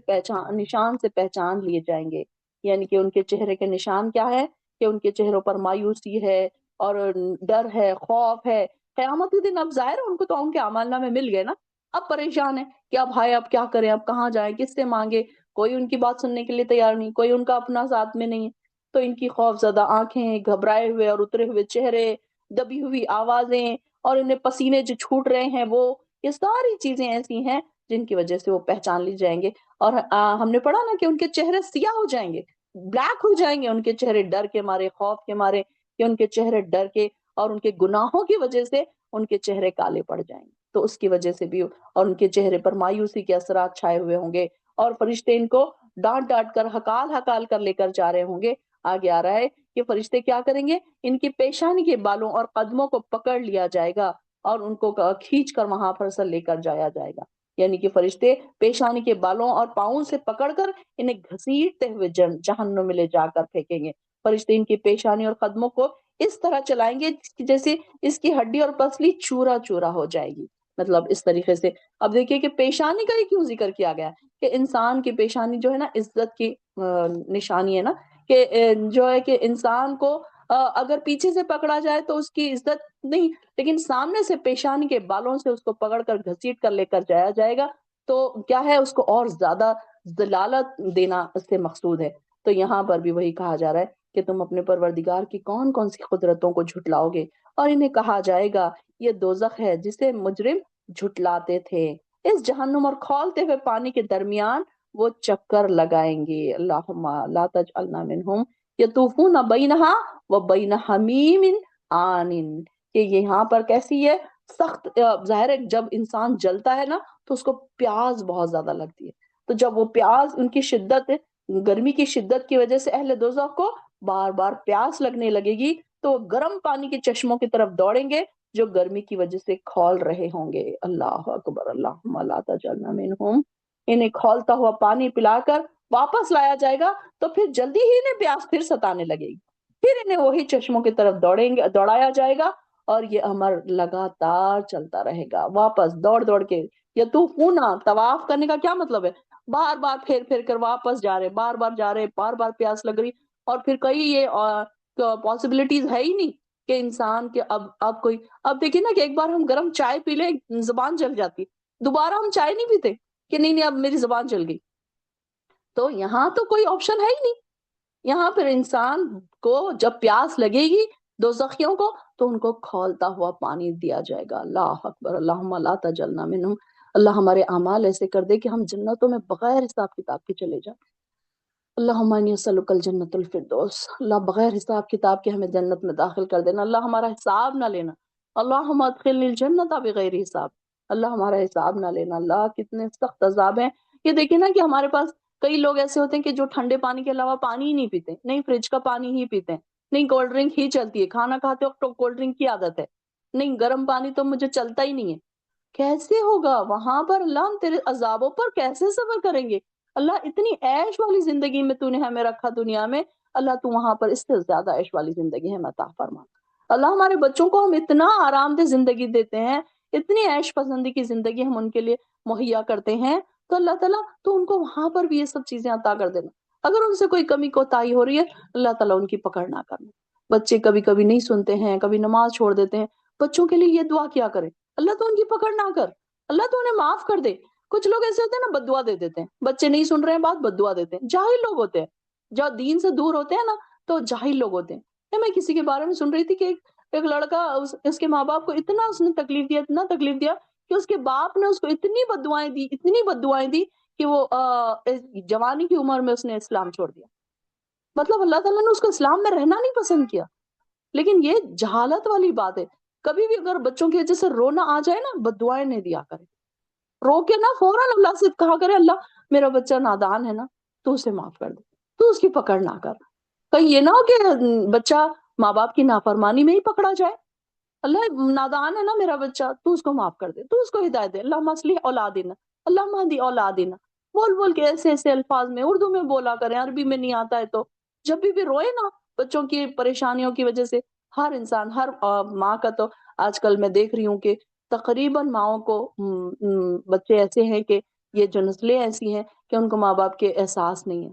نشان سے پہچان لیے جائیں گے. یعنی کہ ان کے چہرے کے نشان کیا ہے کہ ان کے چہروں پر مایوسی ہے اور ڈر ہے، خوف ہے. قیامت کے دن اب ظاہر ہے ان کو تو ان کے اعمال نامے مل گئے نا، اب پریشان ہے کہ اب ہائے اب کیا کریں، اب کہاں جائیں، کس سے مانگے. کوئی ان کی بات سننے کے لیے تیار نہیں، کوئی ان کا اپنا ساتھ میں نہیں ہے. تو ان کی خوف زدہ آنکھیں، گھبرائے ہوئے اور اترے ہوئے چہرے، دبی ہوئی آوازیں، اور انہیں پسینے جو چھوٹ رہے ہیں، وہ یہ ساری چیزیں ایسی ہیں جن کی وجہ سے وہ پہچان لی جائیں گے. اور ہم نے پڑھا نا کہ ان کے چہرے سیاہ ہو جائیں گے، بلیک ہو جائیں گے ان کے چہرے، ڈر کے مارے، خوف کے مارے کہ ان کے چہرے ڈر کے اور ان کے گناہوں کی وجہ سے ان کے چہرے کالے پڑ جائیں گے. تو اس کی وجہ سے بھی اور ان کے چہرے پر مایوسی کے اثرات چھائے ہوئے ہوں گے، اور فرشتے ان کو ڈانٹ ڈانٹ کر ہکال ہکال کر لے کر جا رہے ہوں گے. آگے آ رہا ہے کہ فرشتے کیا کریں گے، ان کی پیشانی کے بالوں اور قدموں کو پکڑ لیا جائے گا اور ان کو کھینچ کر وہاں پر سے لے کر جایا جائے گا. یعنی کہ فرشتے پیشانی کے بالوں اور پاؤں سے پکڑ کر انہیں گھسیٹتے ہوئے جہنم میں لے جا کر پھینکیں گے. فرشتے ان کی پیشانی اور قدموں کو اس طرح چلائیں گے جیسے اس کی ہڈی اور پسلی چورا چورا ہو جائے گی، مطلب اس طریقے سے. اب دیکھیے کہ پیشانی کا ہی کیوں ذکر کیا گیا کہ انسان کی پیشانی جو ہے نا عزت کی نشانی ہے نا، کہ جو ہے کہ انسان کو اگر پیچھے سے پکڑا جائے تو اس کی عزت نہیں، لیکن سامنے سے پیشانی کے بالوں سے اس کو پکڑ کر گھسیٹ کر لے کر جایا جائے گا تو کیا ہے، اس کو اور زیادہ ذلالت دینا اس سے مقصود ہے. تو یہاں پر بھی وہی کہا جا رہا ہے کہ تم اپنے پروردگار کی کون کون سی قدرتوں کو جھٹلاؤ گے. اور انہیں کہا جائے گا یہ دوزخ ہے جسے مجرم جھٹلاتے تھے. اس جہنم اور کھولتے ہوئے پانی کے درمیان وہ چکر لگائیں گے. اللہم لا تجعلنا منہم یطوفون بینہا و بین حمیم آن. کہ یہاں پر کیسی ہے، سخت. ظاہر ہے جب انسان جلتا ہے نا تو اس کو پیاس بہت زیادہ لگتی ہے. تو جب وہ پیاس، ان کی شدت، گرمی کی شدت کی وجہ سے اہل دوزخ کو بار بار پیاس لگنے لگے گی تو وہ گرم پانی کے چشموں کی طرف دوڑیں گے جو گرمی کی وجہ سے کھول رہے ہوں گے. اللہ اکبر. اللہم لا تجعلنا منہم. انہیں کھولتا ہوا پانی پلا کر واپس لایا جائے گا تو پھر جلدی ہی انہیں پیاس پھر ستانے لگے گی، پھر انہیں وہی چشموں کی طرف دوڑایا جائے گا اور یہ امر لگاتار چلتا رہے گا، واپس دوڑ دوڑ کے. یا تو طواف کرنے کا کیا مطلب ہے، بار بار پھیر پھیر کر واپس جا رہے، بار بار جا رہے، بار بار پیاس لگ رہی. اور پھر کئی یہ پاسبلٹیز ہے ہی نہیں کہ انسان کے اب کوئی، اب دیکھیں نا کہ ایک بار ہم گرم چائے پی لیں زبان جل جاتی، دوبارہ ہم چائے نہیں پیتے کہ نہیں اب میری زبان جل گئی. تو یہاں تو کوئی آپشن ہے ہی نہیں. یہاں پھر انسان کو جب پیاس لگے گی دوزخیوں کو تو ان کو کھولتا ہوا پانی دیا جائے گا. اللہ اکبر. اللہم لا تجعلنا منہم. اللہ ہمارے اعمال ایسے کر دے کہ ہم جنتوں میں بغیر حساب کتاب کے چلے جائیں. اللہم انی اسألک الجنت الفردوس. اللہ بغیر حساب کتاب کے ہمیں جنت میں داخل کر دینا. اللہ ہمارا حساب نہ لینا. اللہم ادخلنی الجنت بغیر حساب. اللہ ہمارا حساب نہ لینا. اللہ کتنے سخت عذاب ہیں. یہ دیکھیں نا کہ ہمارے پاس کئی لوگ ایسے ہوتے ہیں کہ جو ٹھنڈے پانی کے علاوہ پانی ہی نہیں پیتے، نہیں فریج کا پانی ہی پیتے ہیں، نہیں کولڈ ڈرنک ہی چلتی ہے، کھانا کھاتے وقت کولڈ ڈرنک کی عادت ہے، نہیں گرم پانی تو مجھے چلتا ہی نہیں ہے. کیسے ہوگا وہاں پر؟ اللہ ہم تیرے عذابوں پر کیسے صبر کریں گے؟ اللہ اتنی عیش والی زندگی میں تو نے ہمیں رکھا دنیا میں، اللہ تو وہاں پر اس سے زیادہ عیش والی زندگی ہمیں عطا فرما. اللہ ہمارے بچوں کو ہم اتنا آرام دہ زندگی دیتے ہیں، اتنی عیش پسندی کی زندگی ہم ان کے لیے مہیا کرتے ہیں، تو اللہ تعالیٰ تو ان کو وہاں پر بھی یہ سب چیزیں عطا کر دینا. اگر ان سے کوئی کمی کوتاہی ہو رہی ہے اللہ تعالیٰ ان کی پکڑ نہ کرنا. بچے کبھی کبھی نہیں سنتے ہیں، کبھی نماز چھوڑ دیتے ہیں، بچوں کے لیے یہ دعا کیا کرے، اللہ تو ان کی پکڑ نہ کر، اللہ تو انہیں معاف کر دے. کچھ لوگ ایسے ہوتے ہیں نا بد دعا دے دیتے ہیں، بچے نہیں سن رہے ہیں بات، بد دعا دیتے ہیں. جاہل لوگ ہوتے ہیں جو دین سے دور ہوتے ہیں نا، تو جاہل لوگ ہوتے ہیں. میں کسی کے بارے میں سن رہی تھی کہ ایک لڑکا اس کے ماں باپ کو اتنا اس نے تکلیف دیا، اتنا تکلیف دیا کہ اس کے باپ نے اس کو اتنی بد دعائیں دی، اتنی بد دعائیں دی کہ وہ جوانی کی عمر میں اس نے اسلام چھوڑ دیا. مطلب اللہ تعالیٰ نے اس کو اسلام میں رہنا نہیں پسند کیا. لیکن یہ جہالت والی بات ہے. کبھی بھی اگر بچوں کی وجہ سے رونا آ جائے نا، بد دعائیں نہیں دیا کرے، رو کے نا فوراً اللہ سے کہا کرے اللہ میرا بچہ نادان ہے نا، تو اسے معاف کر دے، تو اس کی پکڑ نہ کر. کہیں یہ نہ ہو کہ بچہ ماں باپ کی نافرمانی میں ہی پکڑا جائے. اللہ نادان ہے نا میرا بچہ، تو اس کو معاف کر دے، تو اس کو ہدایت دے. اللہ اصلح اولادنا، اللہ مہدی اولادنا. بول بول کے ایسے ایسے الفاظ میں اردو میں بولا کریں، عربی میں نہیں آتا ہے تو جب بھی روئے نا بچوں کی پریشانیوں کی وجہ سے. ہر انسان، ہر ماں کا تو آج کل میں دیکھ رہی ہوں کہ تقریباً ماؤں کو بچے ایسے ہیں کہ یہ جو نسلیں ایسی ہیں کہ ان کو ماں باپ کے احساس نہیں ہے.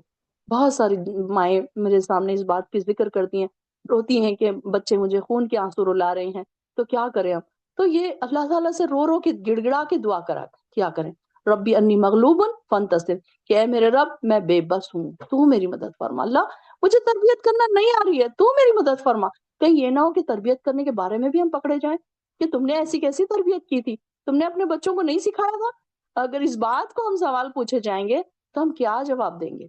بہت ساری مائیں میرے سامنے اس بات کی ذکر کرتی ہیں، روتی ہیں کہ بچے مجھے خون کے آنسو رلا رہے ہیں، تو کیا کریں ہم. تو یہ اللہ تعالیٰ سے رو رو کے گڑ گڑا کے دعا کرا کیا کریں. ربی انی مغلوب فانتصر، کہ اے میرے رب میں بے بس ہوں، تو میری مدد فرما. اللہ مجھے تربیت کرنا نہیں آ رہی ہے، تو میری مدد فرما. کہیں یہ نہ ہو کہ تربیت کرنے کے بارے میں بھی ہم پکڑے جائیں کہ تم نے ایسی کیسی تربیت کی تھی، تم نے اپنے بچوں کو نہیں سکھایا تھا. اگر اس بات کو ہم سوال پوچھے جائیں گے تو ہم کیا جواب دیں گے.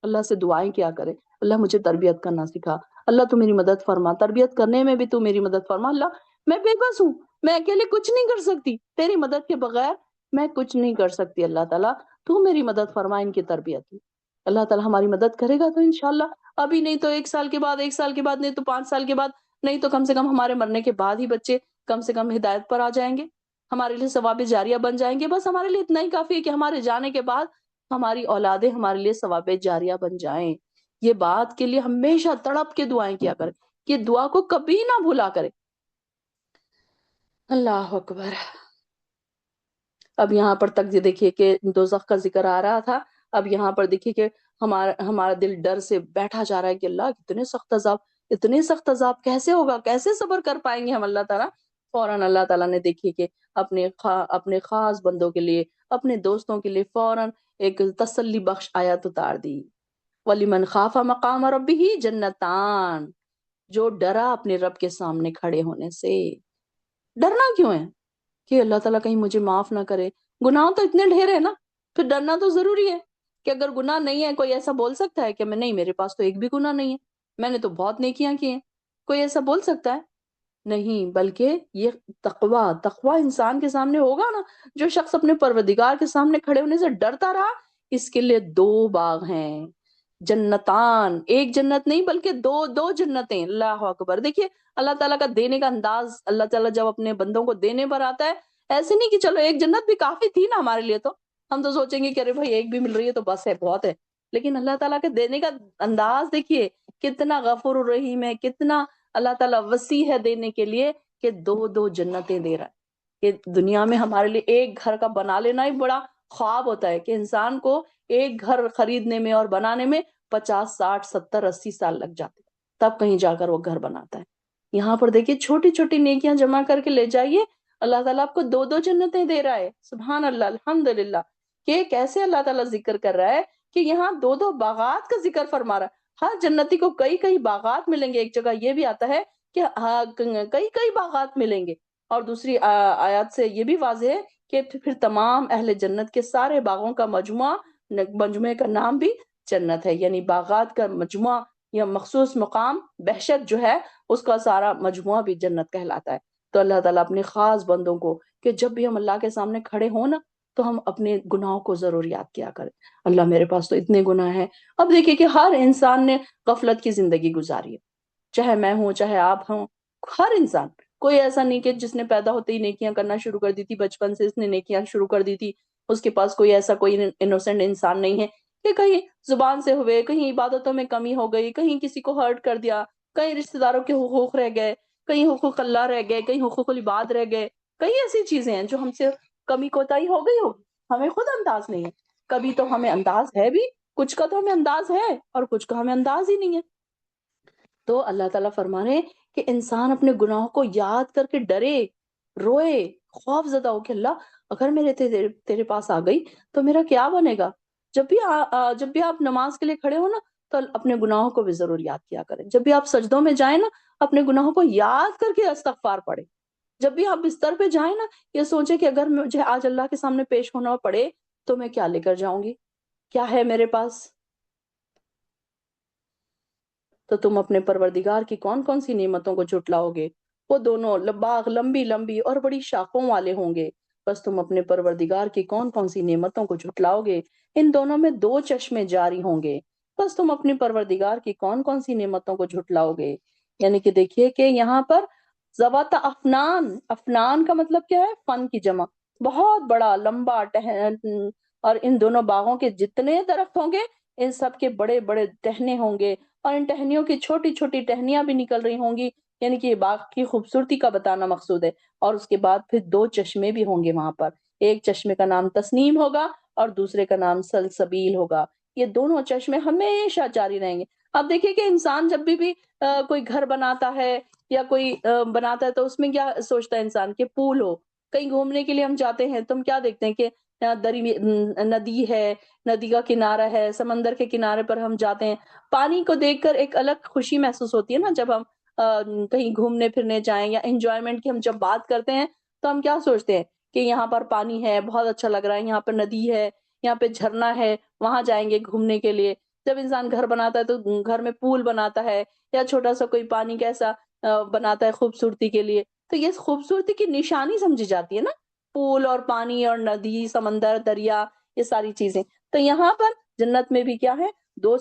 اللہ سے دعائیں کیا کریں، اللہ مجھے تربیت کرنا سکھا، اللہ تو میری مدد فرما، تربیت کرنے میں بھی تو میری مدد فرما. اللہ میں بے بس ہوں، میں اکیلے کچھ نہیں کر سکتی، تیری مدد کے بغیر میں کچھ نہیں کر سکتی. اللہ تعالیٰ تو میری مدد فرما ان کی تربیت میں. اللہ تعالیٰ ہماری مدد کرے گا تو انشاءاللہ ابھی نہیں تو 1 سال کے بعد، 1 سال کے بعد نہیں تو 5 سال کے بعد، نہیں تو کم سے کم ہمارے مرنے کے بعد ہی بچے کم سے کم ہدایت پر آ جائیں گے، ہمارے لیے ثواب جاریہ بن جائیں گے. بس ہمارے لیے اتنا ہی کافی ہے کہ ہمارے جانے کے بعد ہماری اولادیں ہمارے لیے ثواب جاریہ بن جائیں. یہ بات کے لیے ہمیشہ تڑپ کے دعائیں کیا کریں، یہ دعا کو کبھی نہ بھولا کرے. اللہ اکبر. اب یہاں پر تک دیکھیے کہ دوزخ کا ذکر آ رہا تھا، اب یہاں پر دیکھیے کہ ہمارا دل ڈر سے بیٹھا جا رہا ہے کہ اللہ اتنے سخت عذاب، اتنے سخت عذاب کیسے ہوگا، کیسے صبر کر پائیں گے ہم. اللہ تعالیٰ فوراً اللہ تعالیٰ نے دیکھیے کہ اپنے خاص بندوں کے لیے، اپنے دوستوں کے لیے فوراً ایک تسلی بخش آیت اتار دی. وَلِمَنْ خَافَ مَقَامَ رَبِّهِ جَنَّتَانِ، جو ڈرا اپنے رب کے سامنے کھڑے ہونے سے. ڈرنا کیوں ہے؟ کہ اللہ تعالیٰ کہیں مجھے معاف نہ کرے. گناہ تو اتنے ڈھیر ہے نا، پھر ڈرنا تو ضروری ہے. کہ اگر گناہ نہیں ہے، کوئی ایسا بول سکتا ہے کہ میں نہیں، میرے پاس تو ایک بھی گناہ نہیں ہے، میں نے تو بہت نیکیاں کی ہیں، کوئی ایسا بول سکتا ہے؟ نہیں، بلکہ یہ تقوی انسان کے سامنے ہوگا نا. جو شخص اپنے پروردگار کے سامنے کھڑے ہونے سے ڈرتا رہا، اس کے لیے 2 باغ ہیں، جنتان. ایک جنت نہیں بلکہ دو جنتیں. اللہ اکبر. دیکھیے اللہ تعالیٰ کا دینے کا انداز، اللہ تعالیٰ جب اپنے بندوں کو دینے پر آتا ہے ایسے نہیں کہ چلو ایک جنت بھی کافی تھی نا ہمارے لیے، تو ہم تو سوچیں گے کہ ارے بھائی ایک بھی مل رہی ہے تو بس ہے، بہت ہے. لیکن اللہ تعالیٰ کے دینے کا انداز دیکھیے کتنا غفور الرحیم ہے، کتنا اللہ تعالیٰ وسیع ہے دینے کے لیے، کہ 2 جنتیں دے رہا ہے. کہ دنیا میں ہمارے لیے ایک گھر کا بنا لینا ہی بڑا خواب ہوتا ہے، کہ انسان کو ایک گھر خریدنے میں اور بنانے میں 50 60 70 80 سال لگ جاتے، تب کہیں جا کر وہ گھر بناتا ہے. یہاں پر دیکھیے چھوٹی چھوٹی نیکیاں جمع کر کے لے جائیے، اللہ تعالیٰ آپ کو 2 جنتیں دے رہا ہے. سبحان اللہ، الحمدللہ. کہ کیسے اللہ تعالیٰ ذکر کر رہا ہے کہ یہاں 2 باغات کا ذکر فرما رہا ہے. ہر جنتی کو کئی باغات ملیں گے. ایک جگہ یہ بھی آتا ہے کہ کئی باغات ملیں گے، اور دوسری آیات سے یہ بھی واضح ہے کہ پھر تمام اہل جنت کے سارے باغوں کا مجموعے کا نام بھی جنت ہے. یعنی باغات کا مجموعہ یا مخصوص مقام، بہشت جو ہے اس کا سارا مجموعہ بھی جنت کہلاتا ہے. تو اللہ تعالیٰ اپنے خاص بندوں کو، کہ جب بھی ہم اللہ کے سامنے کھڑے ہوں نا تو ہم اپنے گناہوں کو ضرور یاد کیا کریں. اللہ میرے پاس تو اتنے گناہ ہیں. اب دیکھیے کہ ہر انسان نے غفلت کی زندگی گزاری ہے، چاہے میں ہوں چاہے آپ ہوں. ہر انسان، کوئی ایسا نہیں کہ جس نے پیدا ہوتے ہی نیکیاں کرنا شروع کر دی تھی، بچپن سے اس نے نیکیاں شروع کر دی تھی، اس کے پاس کوئی انوسینٹ انسان نہیں ہے. کہ کہیں زبان سے ہوئے، کہیں عبادتوں میں کمی ہو گئی، کہیں کسی کو ہرٹ کر دیا، کہیں رشتہ داروں کے حقوق رہ گئے، کہیں حقوق اللہ رہ گئے، کہیں حقوق العباد رہ گئے. کئی ایسی چیزیں ہیں جو ہم سے کمی کوتاہی ہو گئی ہوگی، ہمیں خود انداز نہیں ہے. کبھی تو ہمیں انداز ہے بھی، کچھ کا تو ہمیں انداز ہے اور کچھ کا ہمیں انداز ہی نہیں ہے. تو اللہ تعالیٰ فرما رہے ہیں کہ انسان اپنے گناہوں کو یاد کر کے ڈرے، روئے، خوف زدہ ہو کہ اللہ اگر میرے تیرے پاس آ گئی تو میرا کیا بنے گا. جب بھی آپ نماز کے لیے کھڑے ہو نا تو اپنے گناہوں کو بھی ضرور یاد کیا کریں. جب بھی آپ سجدوں میں جائیں نا اپنے گناہوں کو یاد کر کے استغفار پڑھیں. جب بھی آپ بستر پہ جائیں نا یہ سوچیں کہ اگر مجھے آج اللہ کے سامنے پیش ہونا پڑے تو میں کیا لے کر جاؤں گی، کیا ہے میرے پاس. تو تم اپنے پروردگار کی کون کون سی نعمتوں کو جھٹلاؤ گے. وہ دونوں باغ لمبی لمبی اور بڑی شاخوں والے ہوں گے، بس تم اپنے پروردگار کی کون کون سی نعمتوں کو جھٹلاؤ گے. ان دونوں میں 2 چشمے جاری ہوں گے، بس تم اپنے پروردگار کی کون کون سی نعمتوں کو جھٹلاؤ گے. یعنی کہ دیکھیے کہ یہاں پر ذوات افنان، افنان کا مطلب کیا ہے؟ فن کی جمع. بہت بڑا لمبا اور ان دونوں باغوں کے جتنے درخت ہوں گے ان سب کے بڑے بڑے ٹہنے ہوں گے، اور ان ٹہنیوں کی چھوٹی چھوٹی ٹہنیاں بھی نکل رہی ہوں گی، یعنی کہ یہ باغ کی خوبصورتی کا بتانا مقصود ہے۔ اور اس کے بعد پھر دو چشمے بھی ہوں گے وہاں پر، ایک چشمے کا نام تسنیم ہوگا اور دوسرے کا نام سلسبیل ہوگا۔ یہ دونوں چشمے ہمیشہ جاری رہیں گے۔ اب دیکھیے کہ انسان جب بھی کوئی گھر بناتا ہے یا کوئی بناتا ہے تو اس میں کیا سوچتا ہے انسان کہ پول ہو۔ کہیں گھومنے کے لیے ہم جاتے ہیں تو ہم کیا دیکھتے ہیں کہ ندی ہے، ندی کا کنارہ ہے، سمندر کے کنارے پر ہم جاتے ہیں، پانی کو دیکھ کر ایک الگ خوشی محسوس ہوتی ہے نا۔ جب ہم کہیں گھومنے پھرنے جائیں یا انجوائمنٹ کی ہم جب بات کرتے ہیں تو ہم کیا سوچتے ہیں کہ یہاں پر پانی ہے، بہت اچھا لگ رہا ہے، یہاں پر ندی ہے، یہاں پہ جھرنا ہے، وہاں جائیں گے گھومنے کے لیے۔ جب انسان گھر بناتا ہے تو گھر میں پول بناتا ہے یا چھوٹا سا کوئی پانی کا ایسا بناتا ہے خوبصورتی کے لیے، تو یہ خوبصورتی کی نشانی سمجھی جاتی ہے نا، پول اور پانی اور ندی، سمندر، دریا، یہ ساری چیزیں۔ تو یہاں پر جنت میں بھی کیا ہے، دو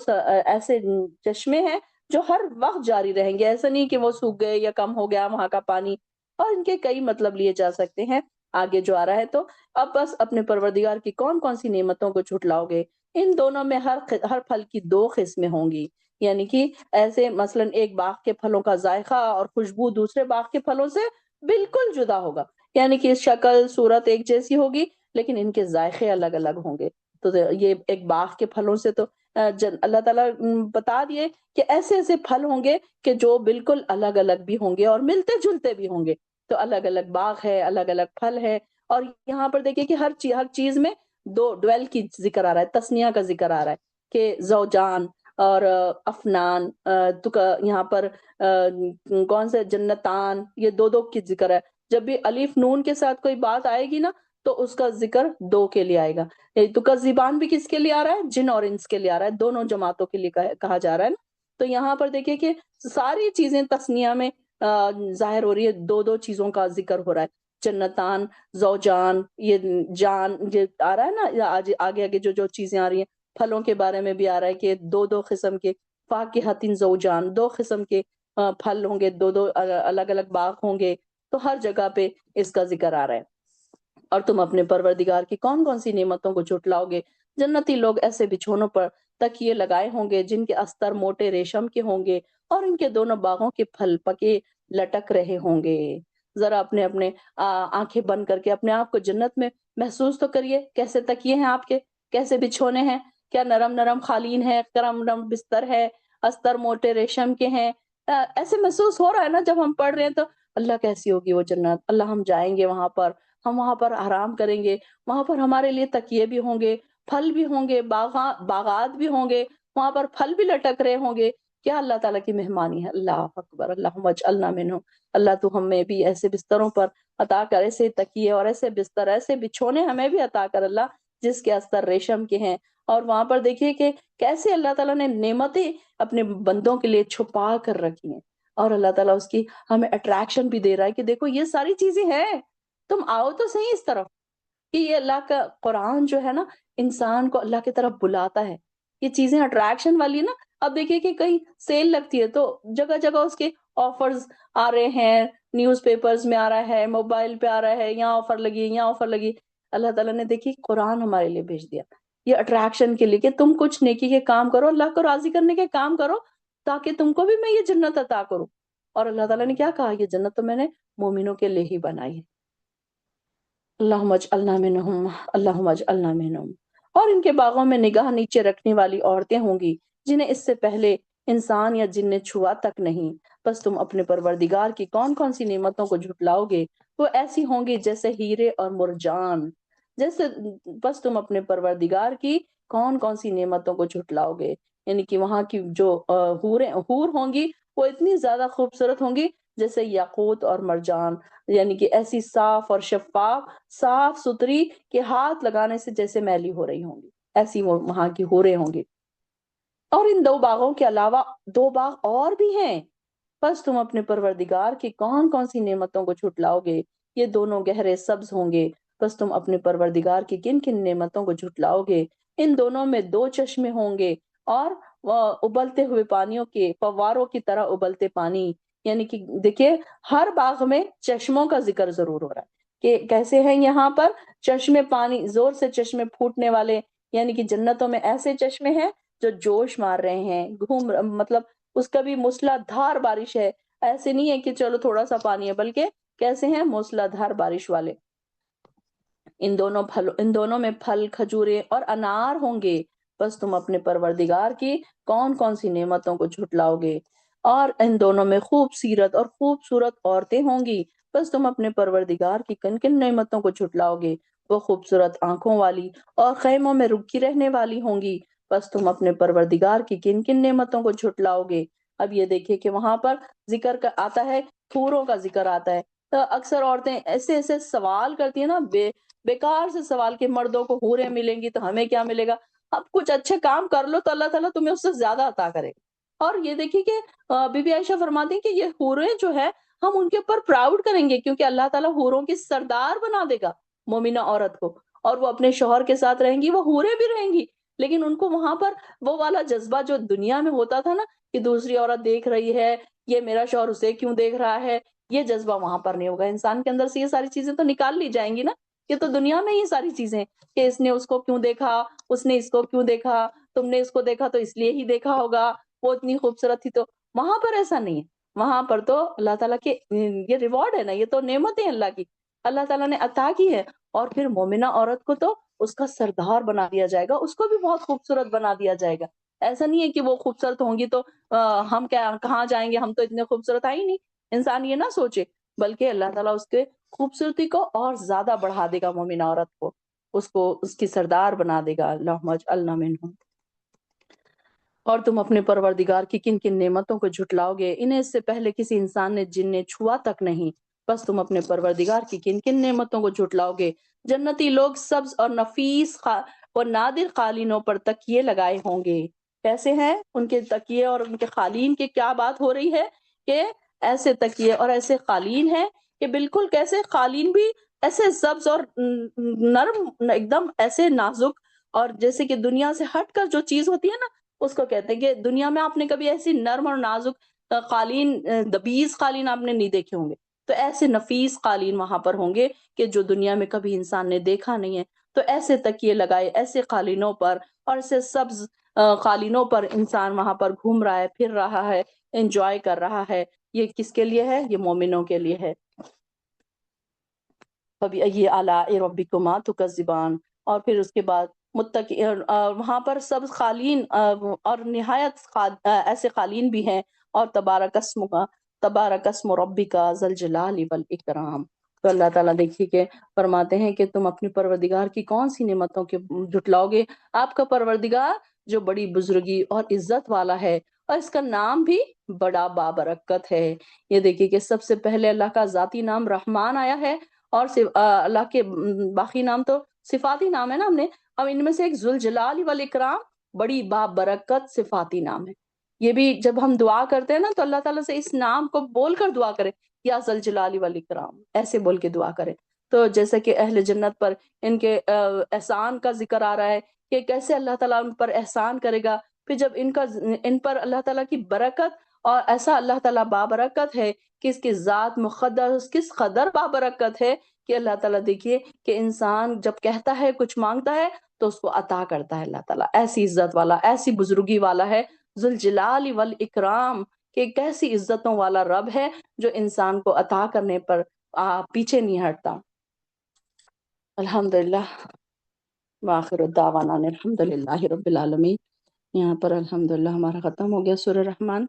ایسے چشمے ہیں جو ہر وقت جاری رہیں گے، ایسا نہیں کہ وہ سوکھ گئے یا کم ہو گیا وہاں کا پانی، اور ان کے کئی مطلب لیے جا سکتے ہیں۔ آگے جو آ رہا ہے تو اب بس اپنے پروردگار کی کون کون سی نعمتوں کو جھٹلاؤ گے؟ ان دونوں میں ہر پھل کی دو قسمیں ہوں گی، یعنی کہ ایسے مثلاً ایک باغ کے پھلوں کا ذائقہ اور خوشبو دوسرے باغ کے پھلوں سے بالکل جدا ہوگا، یعنی کہ شکل صورت ایک جیسی ہوگی لیکن ان کے ذائقے الگ الگ ہوں گے۔ تو یہ ایک باغ کے پھلوں سے تو اللہ تعالیٰ بتا دیے کہ ایسے ایسے پھل ہوں گے کہ جو بالکل الگ الگ بھی ہوں گے اور ملتے جلتے بھی ہوں گے۔ تو الگ الگ باغ ہے، الگ الگ پھل ہے، اور یہاں پر دیکھیے کہ ہر چیز میں دو ڈویل کی ذکر آ رہا ہے، تسنیہ کا ذکر آ رہا ہے کہ زوجان اور افنان، تو یہاں پر کون سے جنتان، یہ دو دو کی ذکر ہے۔ جب بھی الف نون کے ساتھ کوئی بات آئے گی نا تو اس کا ذکر دو کے لیے آئے گا۔ تو کا زبان بھی کس کے لیے آ رہا ہے؟ جن اور انس کے لیے آ رہا ہے، دونوں جماعتوں کے لیے کہا جا رہا ہے نا۔ تو یہاں پر دیکھیے کہ ساری چیزیں تسنیہ میں ظاہر ہو رہی ہے، دو دو چیزوں کا ذکر ہو رہا ہے، جنتان، زوجان، یہ جان یہ آ رہا ہے نا، آگے آگے جو جو چیزیں آ رہی ہیں، پھلوں کے بارے میں بھی آ رہا ہے کہ دو دو قسم کے فاکہۃ زوجان، دو قسم کے پھل ہوں گے، دو دو الگ الگ باغ ہوں گے۔ تو ہر جگہ پہ اس کا ذکر آ رہا ہے۔ اور تم اپنے پروردگار کی کون کون سی نعمتوں کو جھٹلاؤ گے؟ جنتی لوگ ایسے بچھونوں پر تکیے لگائے ہوں گے جن کے استر موٹے ریشم کے ہوں گے، اور ان کے دونوں باغوں کے پھل پکے لٹک رہے ہوں گے۔ ذرا اپنے اپنے آنکھیں بند کر کے اپنے آپ کو جنت میں محسوس تو کریے، کیسے تکیے ہیں آپ کے، کیسے بچھونے ہیں، کیا نرم نرم قالین ہے، نرم نرم بستر ہے، استر موٹے ریشم کے ہیں؟ ایسے محسوس ہو رہا ہے نا جب ہم پڑھ رہے ہیں تو اللہ کیسی ہوگی وہ جنت، اللہ ہم جائیں گے وہاں پر، ہم وہاں پر آرام کریں گے، وہاں پر ہمارے لیے تکیے بھی ہوں گے، پھل بھی ہوں گے، باغات بھی ہوں گے، وہاں پر پھل بھی لٹک رہے ہوں گے۔ کیا اللہ تعالیٰ کی مہمانی ہے! اللہ اکبر، اللہم اجعلنا منہم۔ اللہ تو ہمیں بھی ایسے بستروں پر عطا کر، ایسے تکیے اور ایسے بستر، ایسے بچھونے ہمیں بھی عطا کر اللہ، جس کے استر ریشم کے ہیں۔ اور وہاں پر دیکھیے کہ کیسے اللہ تعالیٰ نے نعمتیں اپنے بندوں کے لیے چھپا کر رکھی ہیں، اور اللہ تعالیٰ اس کی ہمیں اٹریکشن بھی دے رہا ہے کہ دیکھو یہ ساری چیزیں ہیں، تم آؤ تو صحیح اس طرف۔ کہ یہ اللہ کا قرآن جو ہے نا انسان کو اللہ کی طرف بلاتا ہے، یہ چیزیں اٹریکشن والی ہے نا۔ اب دیکھیے کہ کہیں سیل لگتی ہے تو جگہ جگہ اس کے آفرز آ رہے ہیں، نیوز پیپرز میں آ رہا ہے، موبائل پہ آ رہا ہے، یہاں آفر لگی، یہاں آفر لگی۔ اللہ تعالیٰ نے دیکھی قرآن ہمارے لیے بھیج دیا یہ اٹریکشن کے لیے کہ تم کچھ نیکی کے کام کرو، اللہ کو راضی کرنے کے کام کرو، تاکہ تم کو بھی میں یہ جنت عطا کروں۔ اور اللہ تعالیٰ نے کیا کہا؟ یہ جنت تو میں نے مومنوں کے لیے ہی بنائی ہے۔ اللہم اجعلنا منہم، اللہم اجعلنا منہم۔ اور ان کے باغوں میں نگاہ نیچے رکھنے والی عورتیں ہوں گی جنہیں اس سے پہلے انسان یا جن نے چھوا تک نہیں۔ بس تم اپنے پروردگار کی کون کون سی نعمتوں کو جھٹلاؤ گے؟ وہ ایسی ہوں گی جیسے ہیرے اور مرجان، جیسے بس تم اپنے پروردگار کی کون کون سی نعمتوں کو جھٹلاؤ گے، یعنی کہ وہاں کی جو حور ہوں گی وہ اتنی زیادہ خوبصورت ہوں گی جیسے یاقوت اور مرجان، یعنی کہ ایسی صاف اور شفاف، صاف ستھری کہ ہاتھ لگانے سے جیسے میلی ہو رہی ہوں گی، ایسی وہ وہاں کی حوریں ہوں گی۔ اور ان دو باغوں کے علاوہ دو باغ اور بھی ہیں، بس تم اپنے پروردگار کی کون کون سی نعمتوں کو جھٹلاؤ گے؟ یہ دونوں گہرے سبز ہوں گے، بس تم اپنے پروردگار کی کن کن نعمتوں کو جھٹلاؤ گے؟ ان دونوں میں دو چشمے ہوں گے، اور ابلتے ہوئے پانیوں کے فواروں کی طرح ابلتے پانی، یعنی کہ دیکھیے ہر باغ میں چشموں کا ذکر ضرور ہو رہا ہے، کہ کیسے ہیں یہاں پر چشمے پانی زور سے چشمے پھوٹنے والے، یعنی کہ جنتوں میں ایسے چشمے ہیں جو جوش مار رہے ہیں، مطلب اس کا بھی موسلا دھار بارش ہے، ایسے نہیں ہے کہ چلو تھوڑا سا پانی ہے، بلکہ کیسے ہیں موسلا دھار بارش والے۔ ان دونوں میں پھل کھجورے اور انار ہوں گے، بس تم اپنے پروردگار کی کون کون سی نعمتوں کو جھٹلاؤ گے۔ اور ان دونوں میں خوبصورت عورتیں ہوں گی، بس تم اپنے پروردگار کی کن کن نعمتوں کو جھٹلاؤ گے۔ وہ خوبصورت آنکھوں والی اور خیموں میں رکی رہنے والی ہوں گی، بس تم اپنے پروردگار کی کن کن نعمتوں کو جھٹلاؤ گے۔ اب یہ دیکھیے کہ وہاں پر ذکر آتا ہے، حوروں کا ذکر آتا ہے، تو اکثر عورتیں ایسے ایسے سوال کرتی ہیں نا، بیکار سے سوال کہ مردوں کو حوریں ملیں گی تو ہمیں کیا ملے گا۔ اب کچھ اچھے کام کر لو تو اللہ تعالیٰ تمہیں اس سے زیادہ عطا کرے۔ اور یہ دیکھیے کہ بی بی عائشہ فرماتی ہیں کہ یہ حوریں جو ہے ہم ان کے اوپر پراؤڈ کریں گے، کیونکہ اللہ تعالیٰ حوروں کی سردار بنا دے گا مومنہ عورت کو، اور وہ اپنے شوہر کے ساتھ رہیں گی، وہ حوریں بھی رہیں گی، لیکن ان کو وہاں پر وہ والا جذبہ جو دنیا میں ہوتا تھا نا کہ دوسری عورت دیکھ رہی ہے، یہ میرا شوہر اسے کیوں دیکھ رہا ہے، یہ جذبہ وہاں پر نہیں ہوگا۔ انسان کے اندر سے یہ ساری چیزیں تو نکال لی جائیں گی نا، یہ تو دنیا میں یہ ساری چیزیں کہ اس نے اس کو کیوں دیکھا، اس نے اس کو کیوں دیکھا، تم نے اس کو دیکھا تو اس لیے ہی دیکھا ہوگا، وہ اتنی خوبصورت تھی۔ تو وہاں پر ایسا نہیں ہے، وہاں پر تو اللہ تعالیٰ کے یہ ریوارڈ ہے نا، یہ تو نعمتیں اللہ کی اللہ تعالیٰ نے عطا کی ہے، اور پھر مومنہ عورت کو تو اس کا سردار بنا دیا جائے گا، اس کو بھی بہت خوبصورت بنا دیا جائے گا۔ ایسا نہیں ہے کہ وہ خوبصورت ہوں گی تو ہم کہاں جائیں گے، ہم تو اتنے خوبصورت آئی نہیں، انسان یہ نہ سوچے، بلکہ اللہ تعالیٰ اس کے خوبصورتی کو اور زیادہ بڑھا دے گا، مومنہ عورت کو اس کی سردار بنا دے گا۔ اللہم اجعلنا منہم۔ اور تم اپنے پروردگار کی کن کن نعمتوں کو جھٹلاؤ گے، انہیں اس سے پہلے کسی انسان نے جن نے چھوا تک نہیں، بس تم اپنے پروردگار کی کن کن نعمتوں کو جھٹلاؤ گے۔ جنتی لوگ سبز اور نفیس اور نادر قالینوں پر تکیے لگائے ہوں گے۔ کیسے ہیں ان کے تکیے اور ان کے قالین کی کیا بات ہو رہی ہے کہ ایسے تکیے اور ایسے قالین ہیں کہ بالکل کیسے قالین بھی ایسے سبز اور نرم، ایک دم ایسے نازک، اور جیسے کہ دنیا سے ہٹ کر جو چیز ہوتی ہے نا اس کو کہتے ہیں کہ دنیا میں آپ نے کبھی ایسی نرم اور نازک قالین، دبیز قالین آپ نے نہیں دیکھے ہوں گے، تو ایسے نفیس قالین وہاں پر ہوں گے کہ جو دنیا میں کبھی انسان نے دیکھا نہیں ہے۔ تو ایسے تکیے لگائے ایسے قالینوں پر اور ایسے سبز قالینوں پر انسان وہاں پر گھوم رہا ہے، پھر رہا ہے، انجوائے کر رہا ہے۔ یہ کس کے لیے ہے؟ یہ مومنوں کے لیے ہے۔ فَبِأَيِّ آلَاءِ رَبِّكُمَا تُكَذِّبَانِ، اور پھر اس کے بعد متقی وہاں پر سب قالین اور نہایت ایسے قالین بھی ہیں، اور تبارک اسم ربک ذی الجلال والاکرام۔ تو اللہ تعالیٰ دیکھیے کہ فرماتے ہیں کہ تم اپنی پروردگار کی کون سی نعمتوں کے جھٹلاؤ گے۔ آپ کا پروردگار جو بڑی بزرگی اور عزت والا ہے، اور اس کا نام بھی بڑا بابرکت ہے۔ یہ دیکھیے کہ سب سے پہلے اللہ کا ذاتی نام رحمان آیا ہے، اور اللہ کے باقی نام تو صفاتی نام ہے نا ہم نے، اب ان میں سے ایک ذوالجلال والاکرام بڑی بابرکت صفاتی نام ہے۔ یہ بھی جب ہم دعا کرتے ہیں نا تو اللہ تعالیٰ سے اس نام کو بول کر دعا کریں، یا ذوالجلال والاکرام ایسے بول کے دعا کریں۔ تو جیسے کہ اہل جنت پر ان کے احسان کا ذکر آ رہا ہے کہ کیسے اللہ تعالیٰ ان پر احسان کرے گا، پھر جب ان پر اللہ تعالیٰ کی برکت، اور ایسا اللہ تعالیٰ بابرکت ہے کہ اس کی ذات مقدس کس قدر بابرکت ہے کہ اللہ تعالیٰ دیکھیے کہ انسان جب کہتا ہے کچھ مانگتا ہے تو اس کو عطا کرتا ہے اللہ تعالیٰ۔ ایسی عزت والا، ایسی بزرگی والا ہے ذوالجلال والاکرام، کہ کیسی عزتوں والا رب ہے جو انسان کو عطا کرنے پر پیچھے نہیں ہٹتا۔ الحمدللہ وآخر الدعوانا الحمدللہ رب العالمین۔ یہاں پر الحمدللہ ہمارا ختم ہو گیا سورہ رحمان۔